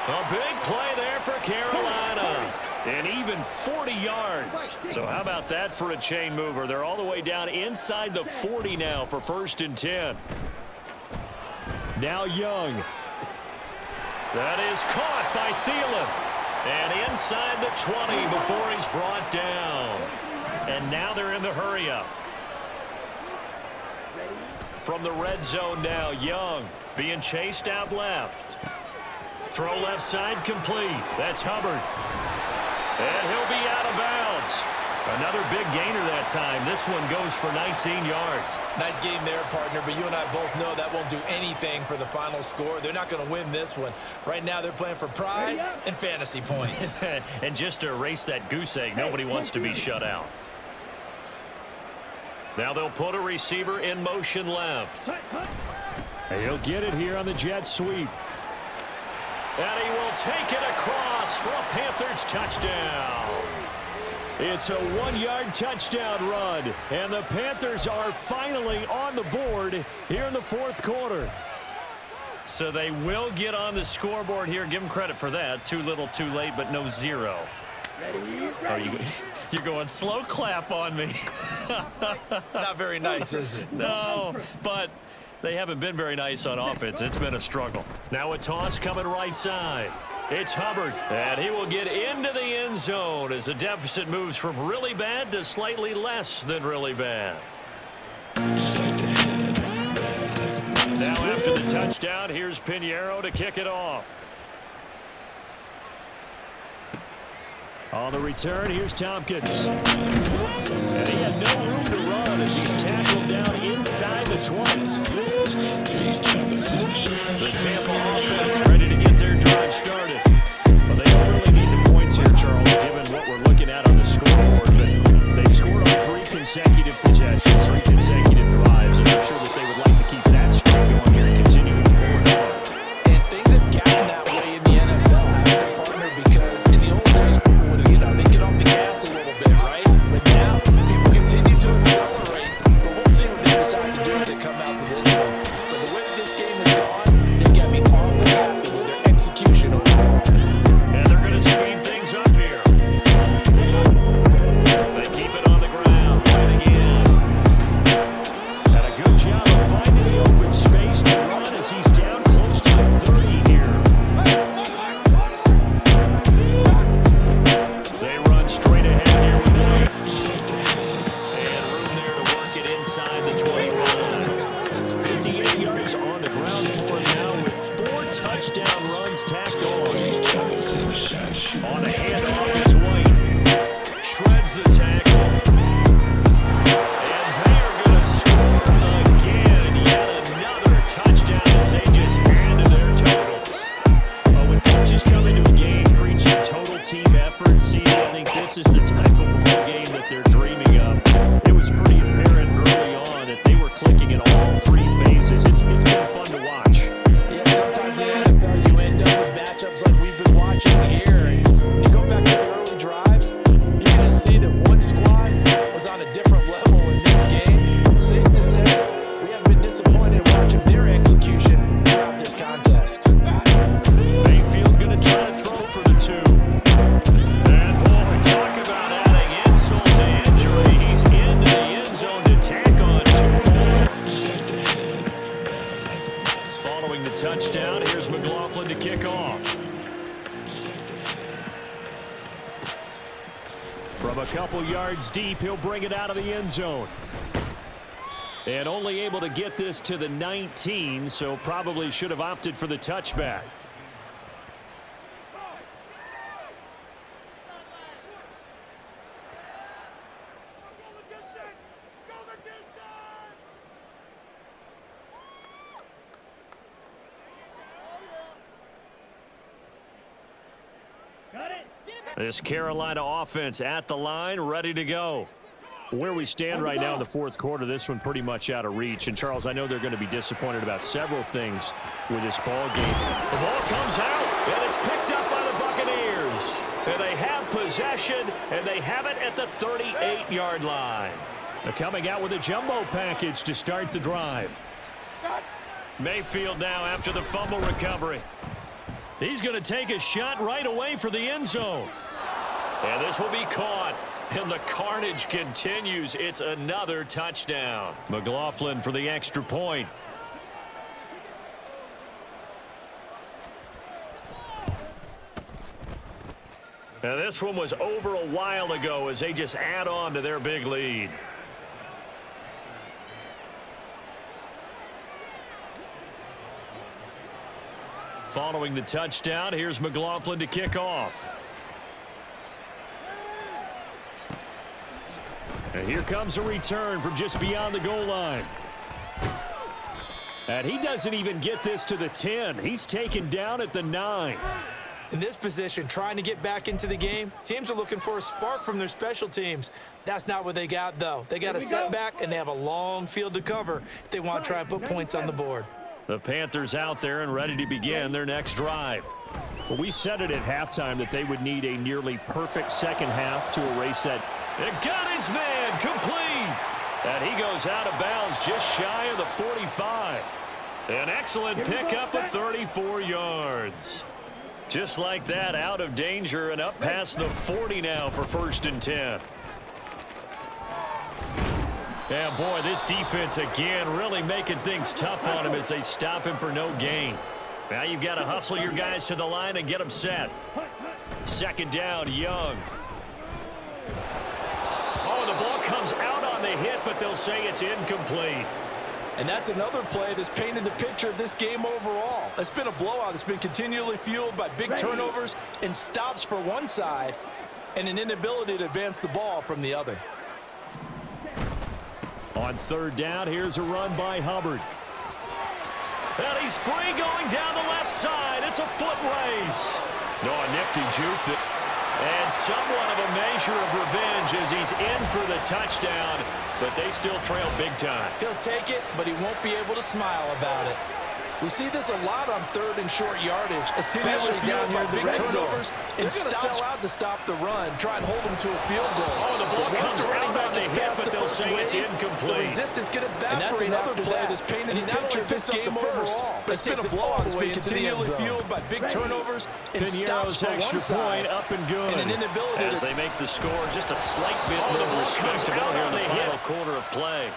A big play there for Carolina. And even 40 yards. So how about that for a chain mover? They're all the way down inside the 40 now for 1st and 10. Now Young. That is caught by Thielen. And inside the 20 before he's brought down. And now they're in the hurry-up. From the red zone now, Young being chased out left. Throw left side complete. That's Hubbard. And he'll be out of bounds. Another big gainer that time. This one goes for 19 yards. Nice game there, partner, but you and I both know that won't do anything for the final score. They're not going to win this one. Right now they're playing for pride and fantasy points. And just to erase that goose egg, nobody wants to be shut out. Now they'll put a receiver in motion left. And he'll get it here on the jet sweep. And he will take it across for a Panthers touchdown. It's a 1-yard touchdown run. And the Panthers are finally on the board here in the 4th quarter. So they will get on the scoreboard here. Give them credit for that. Too little, too late, but no 0. Oh, you're going slow clap on me. Not very nice, is it? No, but they haven't been very nice on offense. It's been a struggle. Now a toss coming right side. It's Hubbard, and he will get into the end zone as the deficit moves from really bad to slightly less than really bad. Now after the touchdown, here's Pinheiro to kick it off. On the return, here's Tompkins. And he had no room to run as he's tackled down inside the 20. The Tampa offense ready to get their drive started. Well, they don't really need the points here, Charles, given what we're looking at on the scoreboard. But they've scored on 3 consecutive possessions, 3 consecutive drives. And I'm sure that they would like to keep that streak going here and continue to forward on. And things have gotten that way in the NFL, partner, because in the old days, people would, they get off the gas a little bit, right? But now, people continue to accelerate. But we'll see what they decide to do as they come out with this one. But the way that this game has gone, they got me awfully happy with their execution overall. And they're going to speed things up here. They keep it on the ground. Right again. And a good job of finding the open space to run as he's down close to the 30 here. They run straight ahead here with Williams. And room there to work it inside the 25. 58 yards on the ground for him now with 4 touchdown runs tacked on. On a handoff is White. Shreds the tackle. And they are going to score again. Yet another touchdown as they just handed their totals. But when coaches come into a game preaching total team effort, see, I think this is the type of ball game that they're dreaming of. It was pretty apparent early on that they were clicking in all 3 phases. It's been fun to watch. Yeah, sometimes in the NFL you end up with matchups like we've been watching here. And when you go back to the early drives, you can just see that one squad was on a different level in this game. Safe to say, we haven't been disappointed watching their execution throughout this contest. Mayfield's going to try to throw for the 2. And boy, talk about adding insult to injury. He's into the end zone to tack on 2 more. Following the touchdown, here's McLaughlin to kick off. From a couple yards deep, he'll bring it out of the end zone. And only able to get this to the 19, so probably should have opted for the touchback. This Carolina offense at the line, ready to go. Where we stand right now in the 4th quarter, this one pretty much out of reach. And, Charles, I know they're going to be disappointed about several things with this ball game. The ball comes out, and it's picked up by the Buccaneers. And they have possession, and they have it at the 38-yard line. They're coming out with a jumbo package to start the drive. Mayfield now after the fumble recovery. He's going to take a shot right away for the end zone. And this will be caught. And the carnage continues. It's another touchdown. McLaughlin for the extra point. Now this one was over a while ago as they just add on to their big lead. Following the touchdown, here's McLaughlin to kick off. And here comes a return from just beyond the goal line. And he doesn't even get this to the 10. He's taken down at the 9. In this position, trying to get back into the game, teams are looking for a spark from their special teams. That's not what they got, though. They got a setback, and they have a long field to cover if they want to try and put points on the board. The Panthers out there and ready to begin their next drive. Well, we said it at halftime that they would need a nearly perfect second half to erase that. It got his man complete. And he goes out of bounds just shy of the 45. An excellent pickup of 34 yards. Just like that, out of danger and up past the 40 now for 1st and 10. Yeah, boy, this defense again really making things tough on him as they stop him for no gain. Now you've got to hustle your guys to the line and get them set. 2nd down, Young. Oh, the ball comes out on the hit, but they'll say it's incomplete. And that's another play that's painted the picture of this game overall. It's been a blowout. It's been continually fueled by big turnovers and stops for one side and an inability to advance the ball from the other. On 3rd down, here's a run by Hubbard. And he's free going down the left side. It's a foot race. No, a nifty juke. And somewhat of a measure of revenge as he's in for the touchdown, but they still trail big time. He'll take it, but he won't be able to smile about it. We see this a lot on 3rd and short yardage, especially down here in the big turnovers. And sell out to stop the run, try and hold them to a field goal. Oh, the ball comes out on the hit, but they'll say it's incomplete. The resistance can evaporate. And that's another play that's painted the picture of this game overall. It's been a blowout. It's been continually fueled by big turnovers and stops for one side. Up and good. And an inability as they make the score just a slight bit more respectable here in the final quarter of play.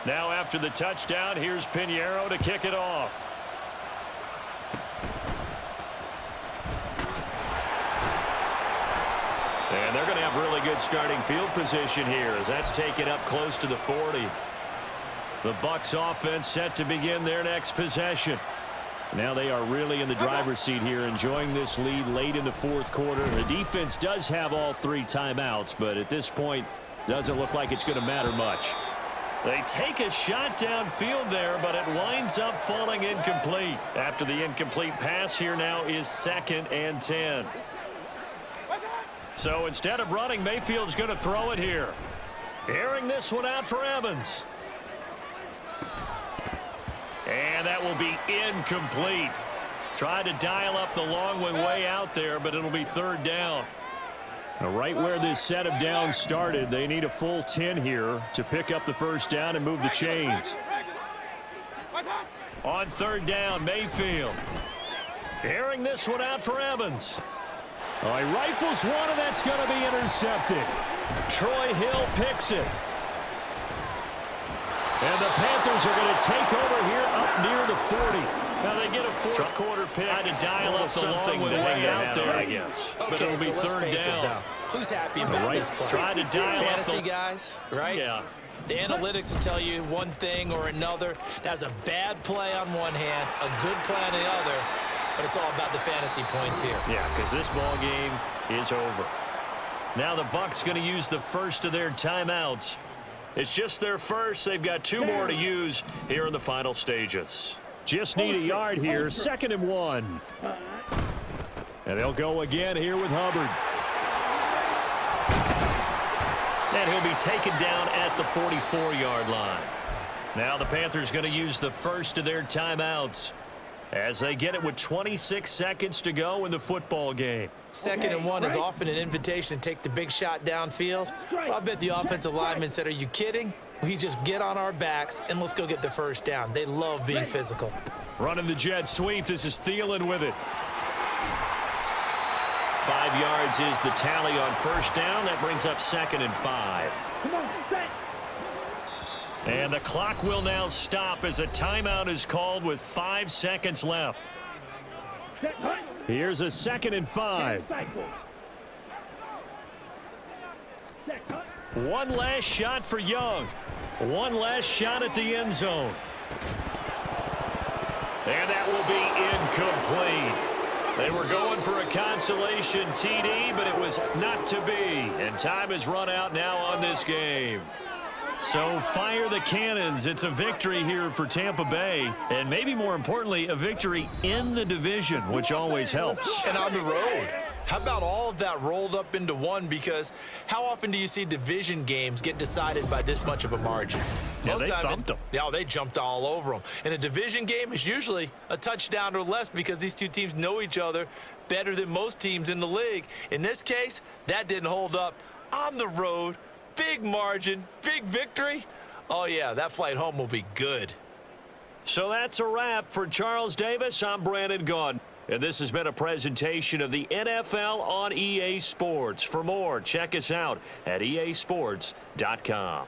Now after the touchdown, here's Pinheiro to kick it off. And they're going to have really good starting field position here as that's taken up close to the 40. The Bucs offense set to begin their next possession. Now they are really in the driver's seat here, enjoying this lead late in the 4th quarter. The defense does have all 3 timeouts, but at this point, doesn't look like it's going to matter much. They take a shot downfield there, but it winds up falling incomplete. After the incomplete pass, here now is 2nd and 10. So instead of running, Mayfield's going to throw it here. Airing this one out for Evans. And that will be incomplete. Tried to dial up the long one way out there, but it'll be 3rd down. Now, right where this set of downs started, they need a full 10 here to pick up the 1st down and move the chains. On 3rd down, Mayfield. Airing this one out for Evans. Oh, he rifles one, and that's going to be intercepted. Troy Hill picks it. And the Panthers are going to take over here up near the 40. Now they get a 4th quarter pick. Tried to dial up the long way out there, I guess. Okay, but it'll be so let's 3rd face down. it, though. Who's happy about this play? Trying to dial Fantasy up the guys, right? Yeah. The analytics will tell you one thing or another. That's a bad play on one hand, a good play on the other, but it's all about the fantasy points here. Yeah, because this ball game is over. Now the Bucs going to use the first of their timeouts. It's just their first. They've got 2 more to use here in the final stages. Just need a yard here. 2nd and 1. And they'll go again here with Hubbard. And he'll be taken down at the 44-yard line. Now the Panthers going to use the first of their timeouts as they get it with 26 seconds to go in the football game. 2nd and 1 is often an invitation to take the big shot downfield. Well, I bet the offensive lineman said, are you kidding? We just get on our backs and let's go get the first down. They love being physical. Running the jet sweep. This is Thielen with it. 5 yards is the tally on first down. That brings up 2nd and 5. Come on, set. And the clock will now stop as a timeout is called with 5 seconds left. Set, cut. Here's a 2nd and 5. Cycle. Set, cut. One last shot for Young. One last shot at the end zone. And that will be incomplete. They were going for a consolation TD, but it was not to be. And time has run out now on this game. So fire the cannons. It's a victory here for Tampa Bay. And maybe more importantly, a victory in the division, which always helps. And on the road. How about all of that rolled up into one? Because how often do you see division games get decided by this much of a margin? Yeah, they thumped them. Yeah, they jumped all over them. And a division game is usually a touchdown or less because these two teams know each other better than most teams in the league. In this case, that didn't hold up. On the road, big margin, big victory. Oh, yeah, that flight home will be good. So that's a wrap for Charles Davis. I'm Brandon Gaudin. And this has been a presentation of the NFL on EA Sports. For more, check us out at easports.com.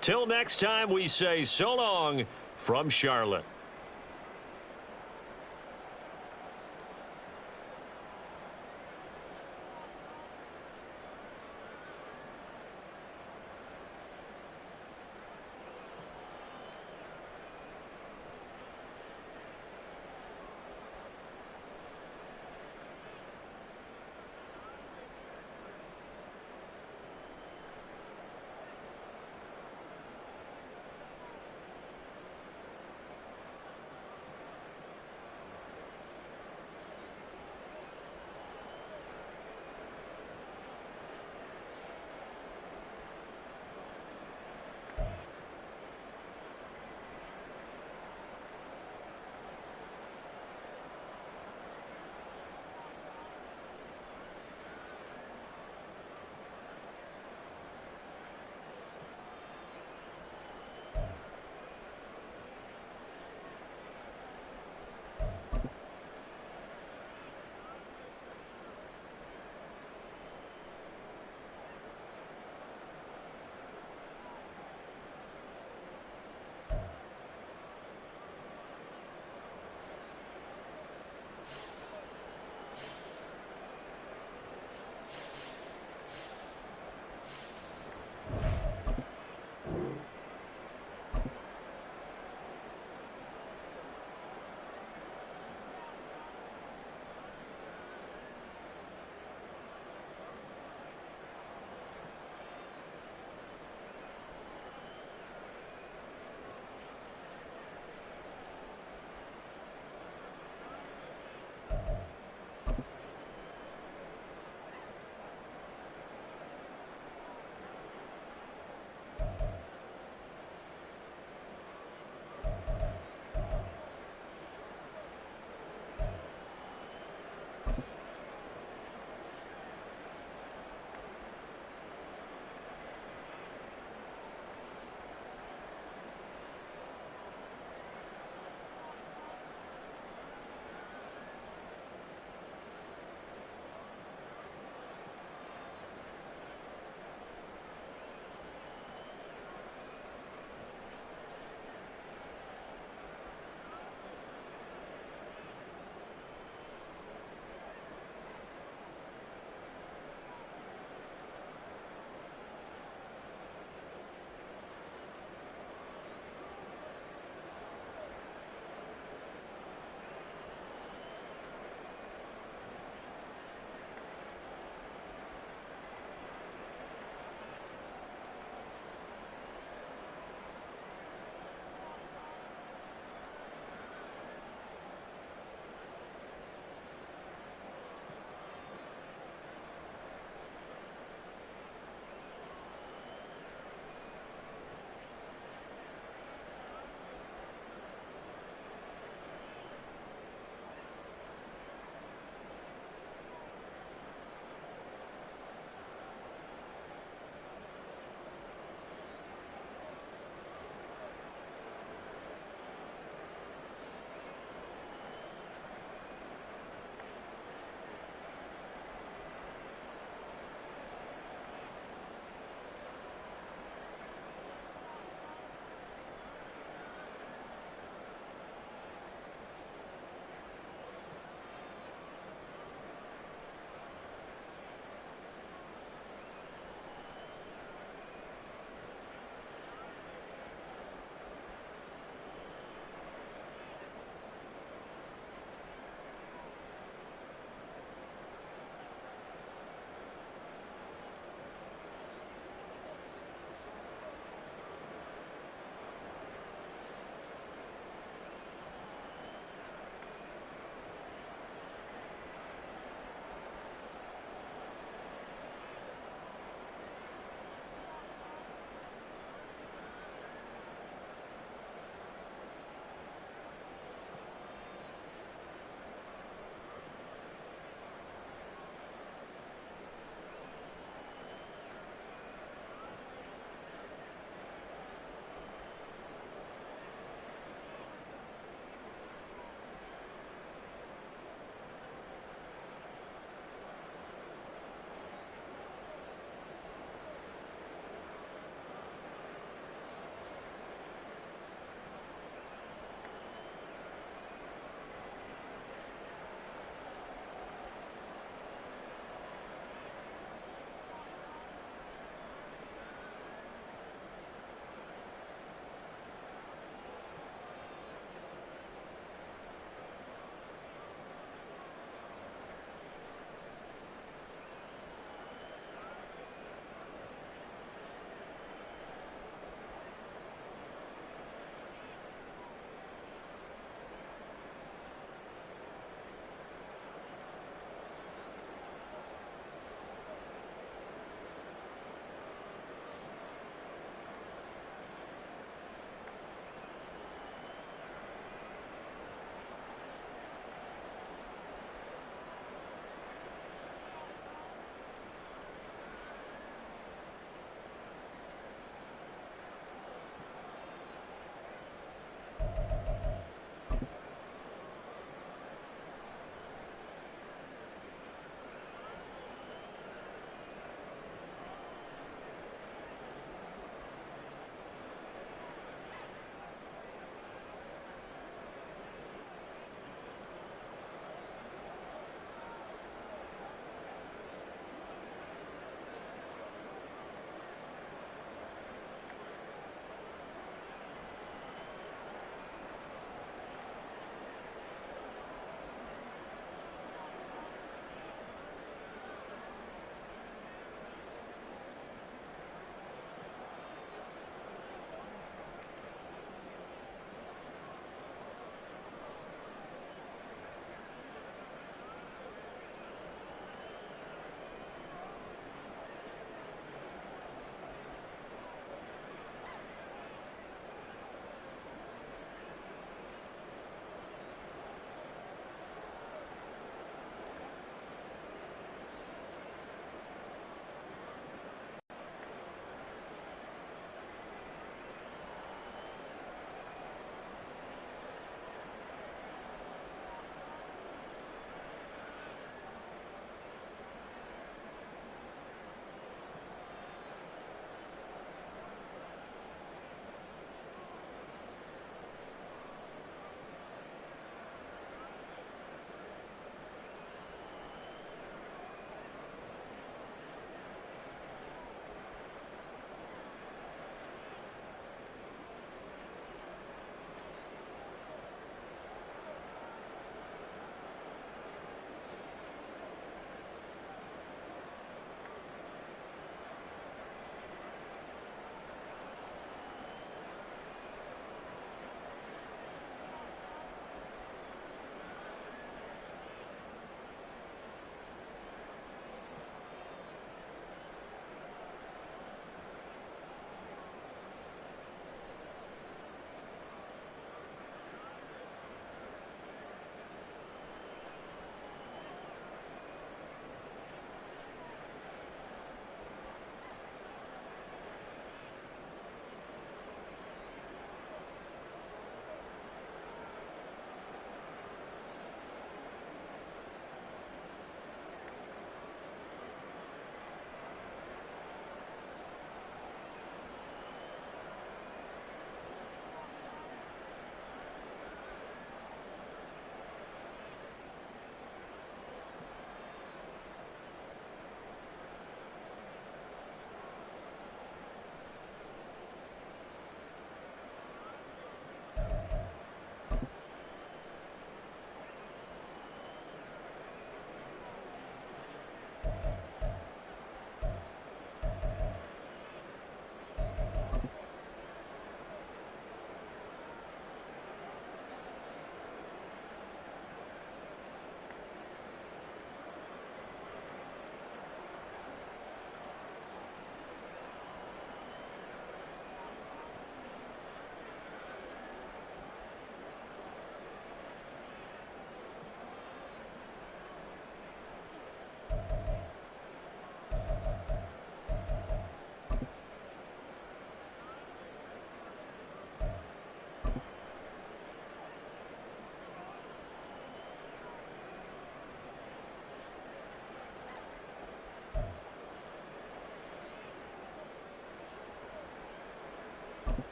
Till next time, we say so long from Charlotte.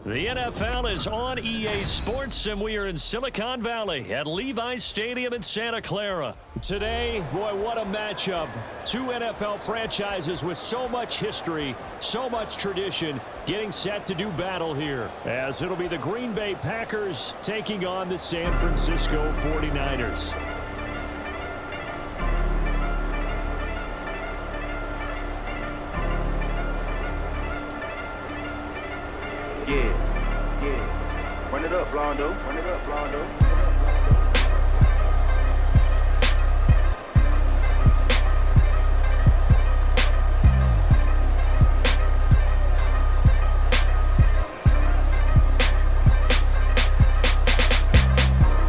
The NFL is on EA Sports, and we are in Silicon Valley at Levi's Stadium in Santa Clara. Today, boy, what a matchup. Two NFL franchises with so much history, so much tradition, getting set to do battle here, as it'll be the Green Bay Packers taking on the San Francisco 49ers. Yeah. Run it up, Blondo. Run it up, Blondo.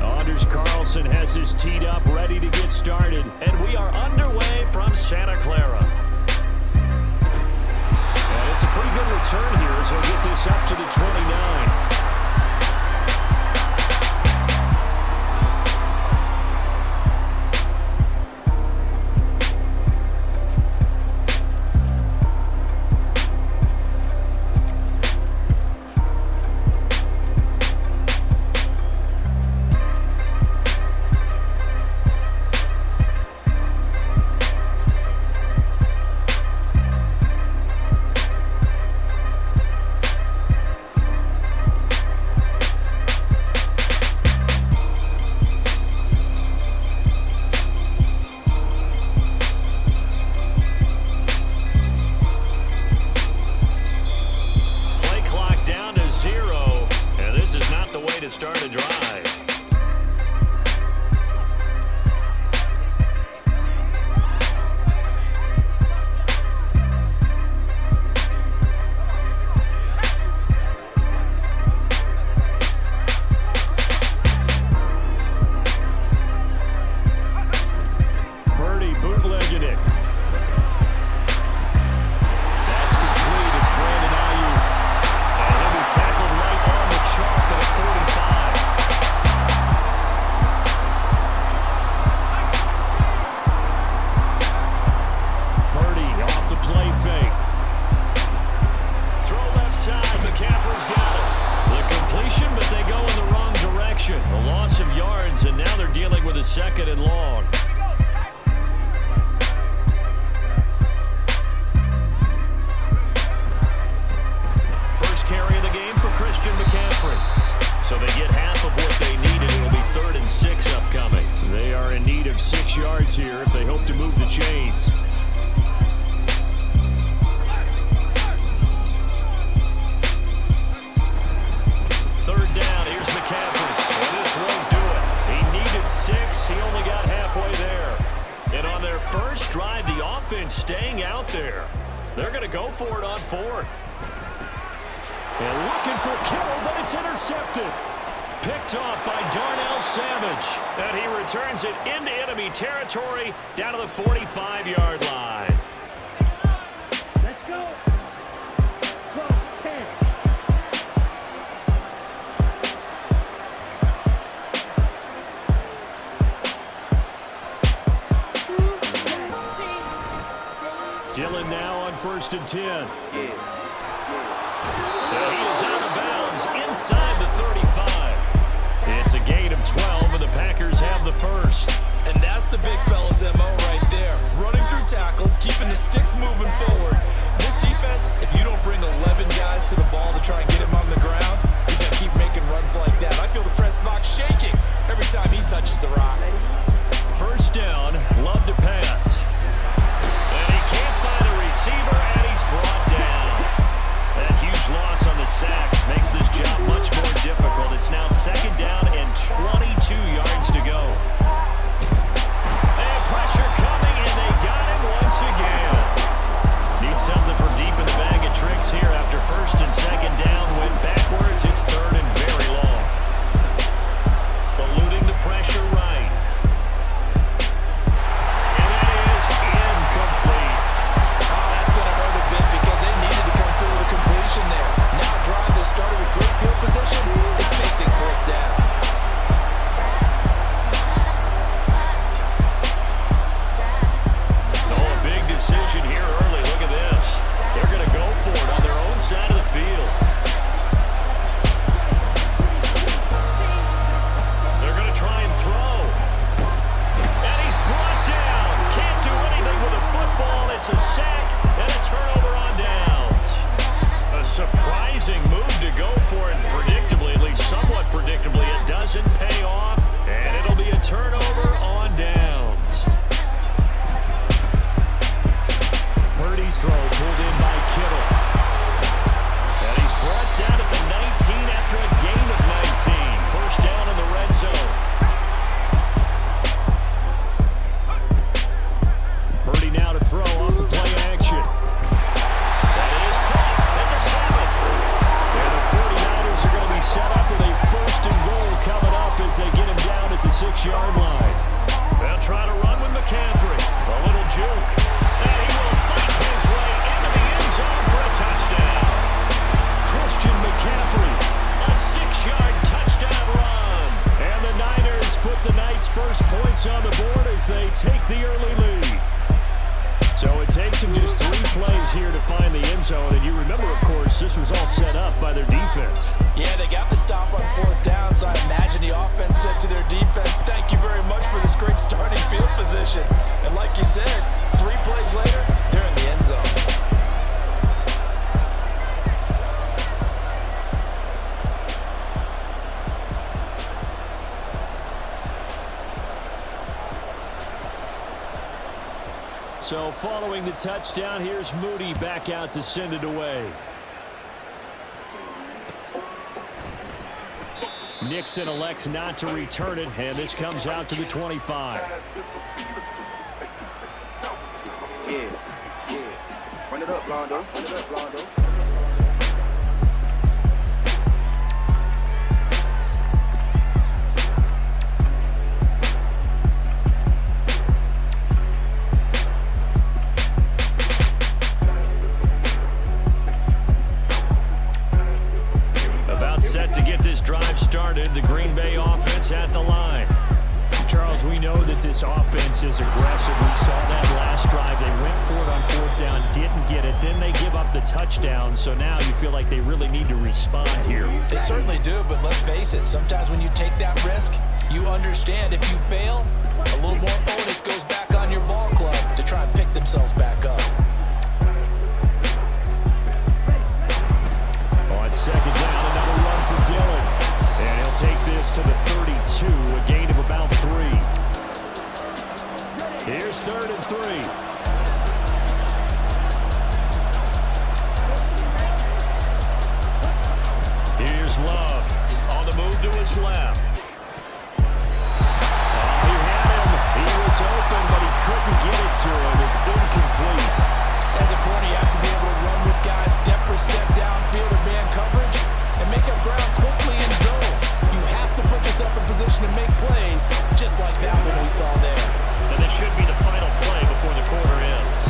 Anders Carlson has his teed up, ready to get started, and we are underway from Santa Clara. And it's a pretty good return here as he'll get this up to the 29. Start a drive. Purdy bootlegging it. That's complete. It's Brandon Ayuk. And he'll be tackled right on the chalk at a 45. A loss of yards, and now they're dealing with a second and long. First carry of the game for Christian McCaffrey. So they get half of what they needed. It'll be 3rd and 6 upcoming. They are in need of 6 yards here if they hope to move the chains. Third down, here's McCaffrey. This won't do it. He needed 6. He only got halfway there. And on their first drive, the offense staying out there. They're going to go for it on 4th. And looking for Kittle, but it's intercepted. Picked off by Darnell Savage. And he returns it into enemy territory down to the 45-yard line. Let's go. 12, 10. Dillon now on 1st and 10. And he is out of bounds inside the 35. It's a gain of 12, and the Packers have the first. And that's the big fella's MO right there. Running through tackles, keeping the sticks moving forward. This defense, if you don't bring 11 guys to the ball to try and get him on the ground, he's going to keep making runs like that. I feel the press box shaking every time he touches the rock. First down, Love to pass. And he can't find a receiver, and he's brought down. doesn't pay off, and it'll be a turnover on downs. Purdy's throw pulled in by Kittle. And he's brought down at the 19 after a gain of 19. First down in the red zone. Purdy now to throw off the play action. That is caught at the 7. And the 49ers are going to be set up with a first and goal coming up as they get him down at the 6-yard line. They'll try to run with McCaffrey. A little juke. And he will fight his way into the end zone for a touchdown. Christian McCaffrey, a 6-yard touchdown run. And the Niners put the Knights' first points on the board as they take the early lead. So it takes them just 3 plays here to find the end zone. And you remember, of course, this was all set up by their defense. Yeah, they got the stop on 4th down, so I imagine the offense said to their defense, thank you very much for this great starting field position. And like you said, 3 plays later, they're in the end zone. So following the touchdown, here's Moody back out to send it away. Nixon elects not to return it, and this comes out to the 25. Yeah. Run it up, Blondo. Run it up, Blondo. Set to get this drive started, the Green Bay offense at the line. Charles, we know that this offense is aggressive. We saw that last drive. They went for it on 4th down, didn't get it. Then they give up the touchdown. So now you feel like they really need to respond here. They certainly do, but let's face it. Sometimes when you take that risk, you understand if you fail, a little more onus goes back on your ball club to try and pick themselves back up. On 2nd down, another run for Dillon. And he'll take this to the 32, a gain of about 3. Here's 3rd and 3. Here's Love on the move to his left. Oh, he had him. He was open, but he couldn't get it to him. It's incomplete. As a corner, you have to be able to run with guys step for step downfield or man coverage and make up ground quickly in zone. You have to put yourself in position to make plays, just like that one we saw there. And this should be the final play before the quarter ends.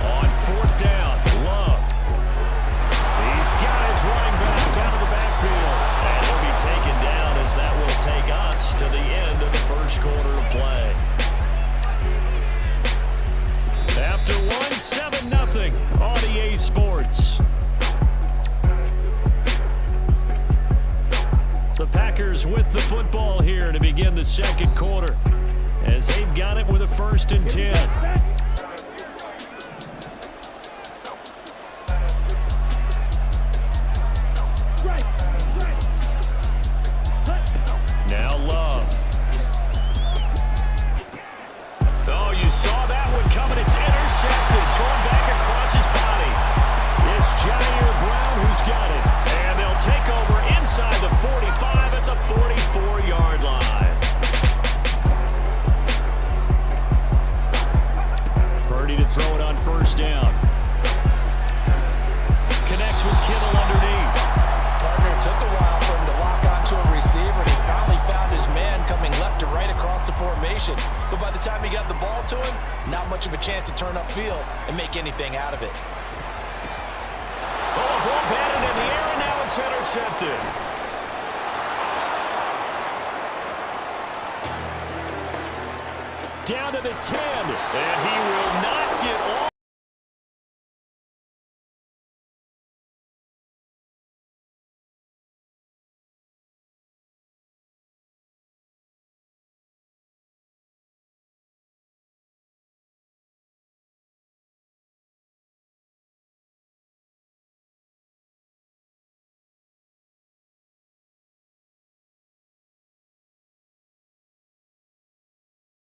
On 4th down, Love. These guys running back out of the backfield. And he'll be taken down as that will take us to the end of the first quarter of play. After 7-0 on EA Sports. The Packers with the football here to begin the 2nd quarter as they've got it with a 1st and 10. Now Love. Oh, you saw that one coming. It's intercepted. Thrown back across his body. It's Jair Brown who's got it. And they'll take over inside the 45 at the 44-yard line. Purdy to throw it on 1st down. Connects with Kittle underneath. Partner, took a while for him to lock onto a receiver, and he finally found his man coming left to right across the formation. But by the time he got the ball to him, not much of a chance to turn upfield and make anything out of it. Oh, ball batted in the air, and now it's intercepted. Down to the 10, and he will not get off.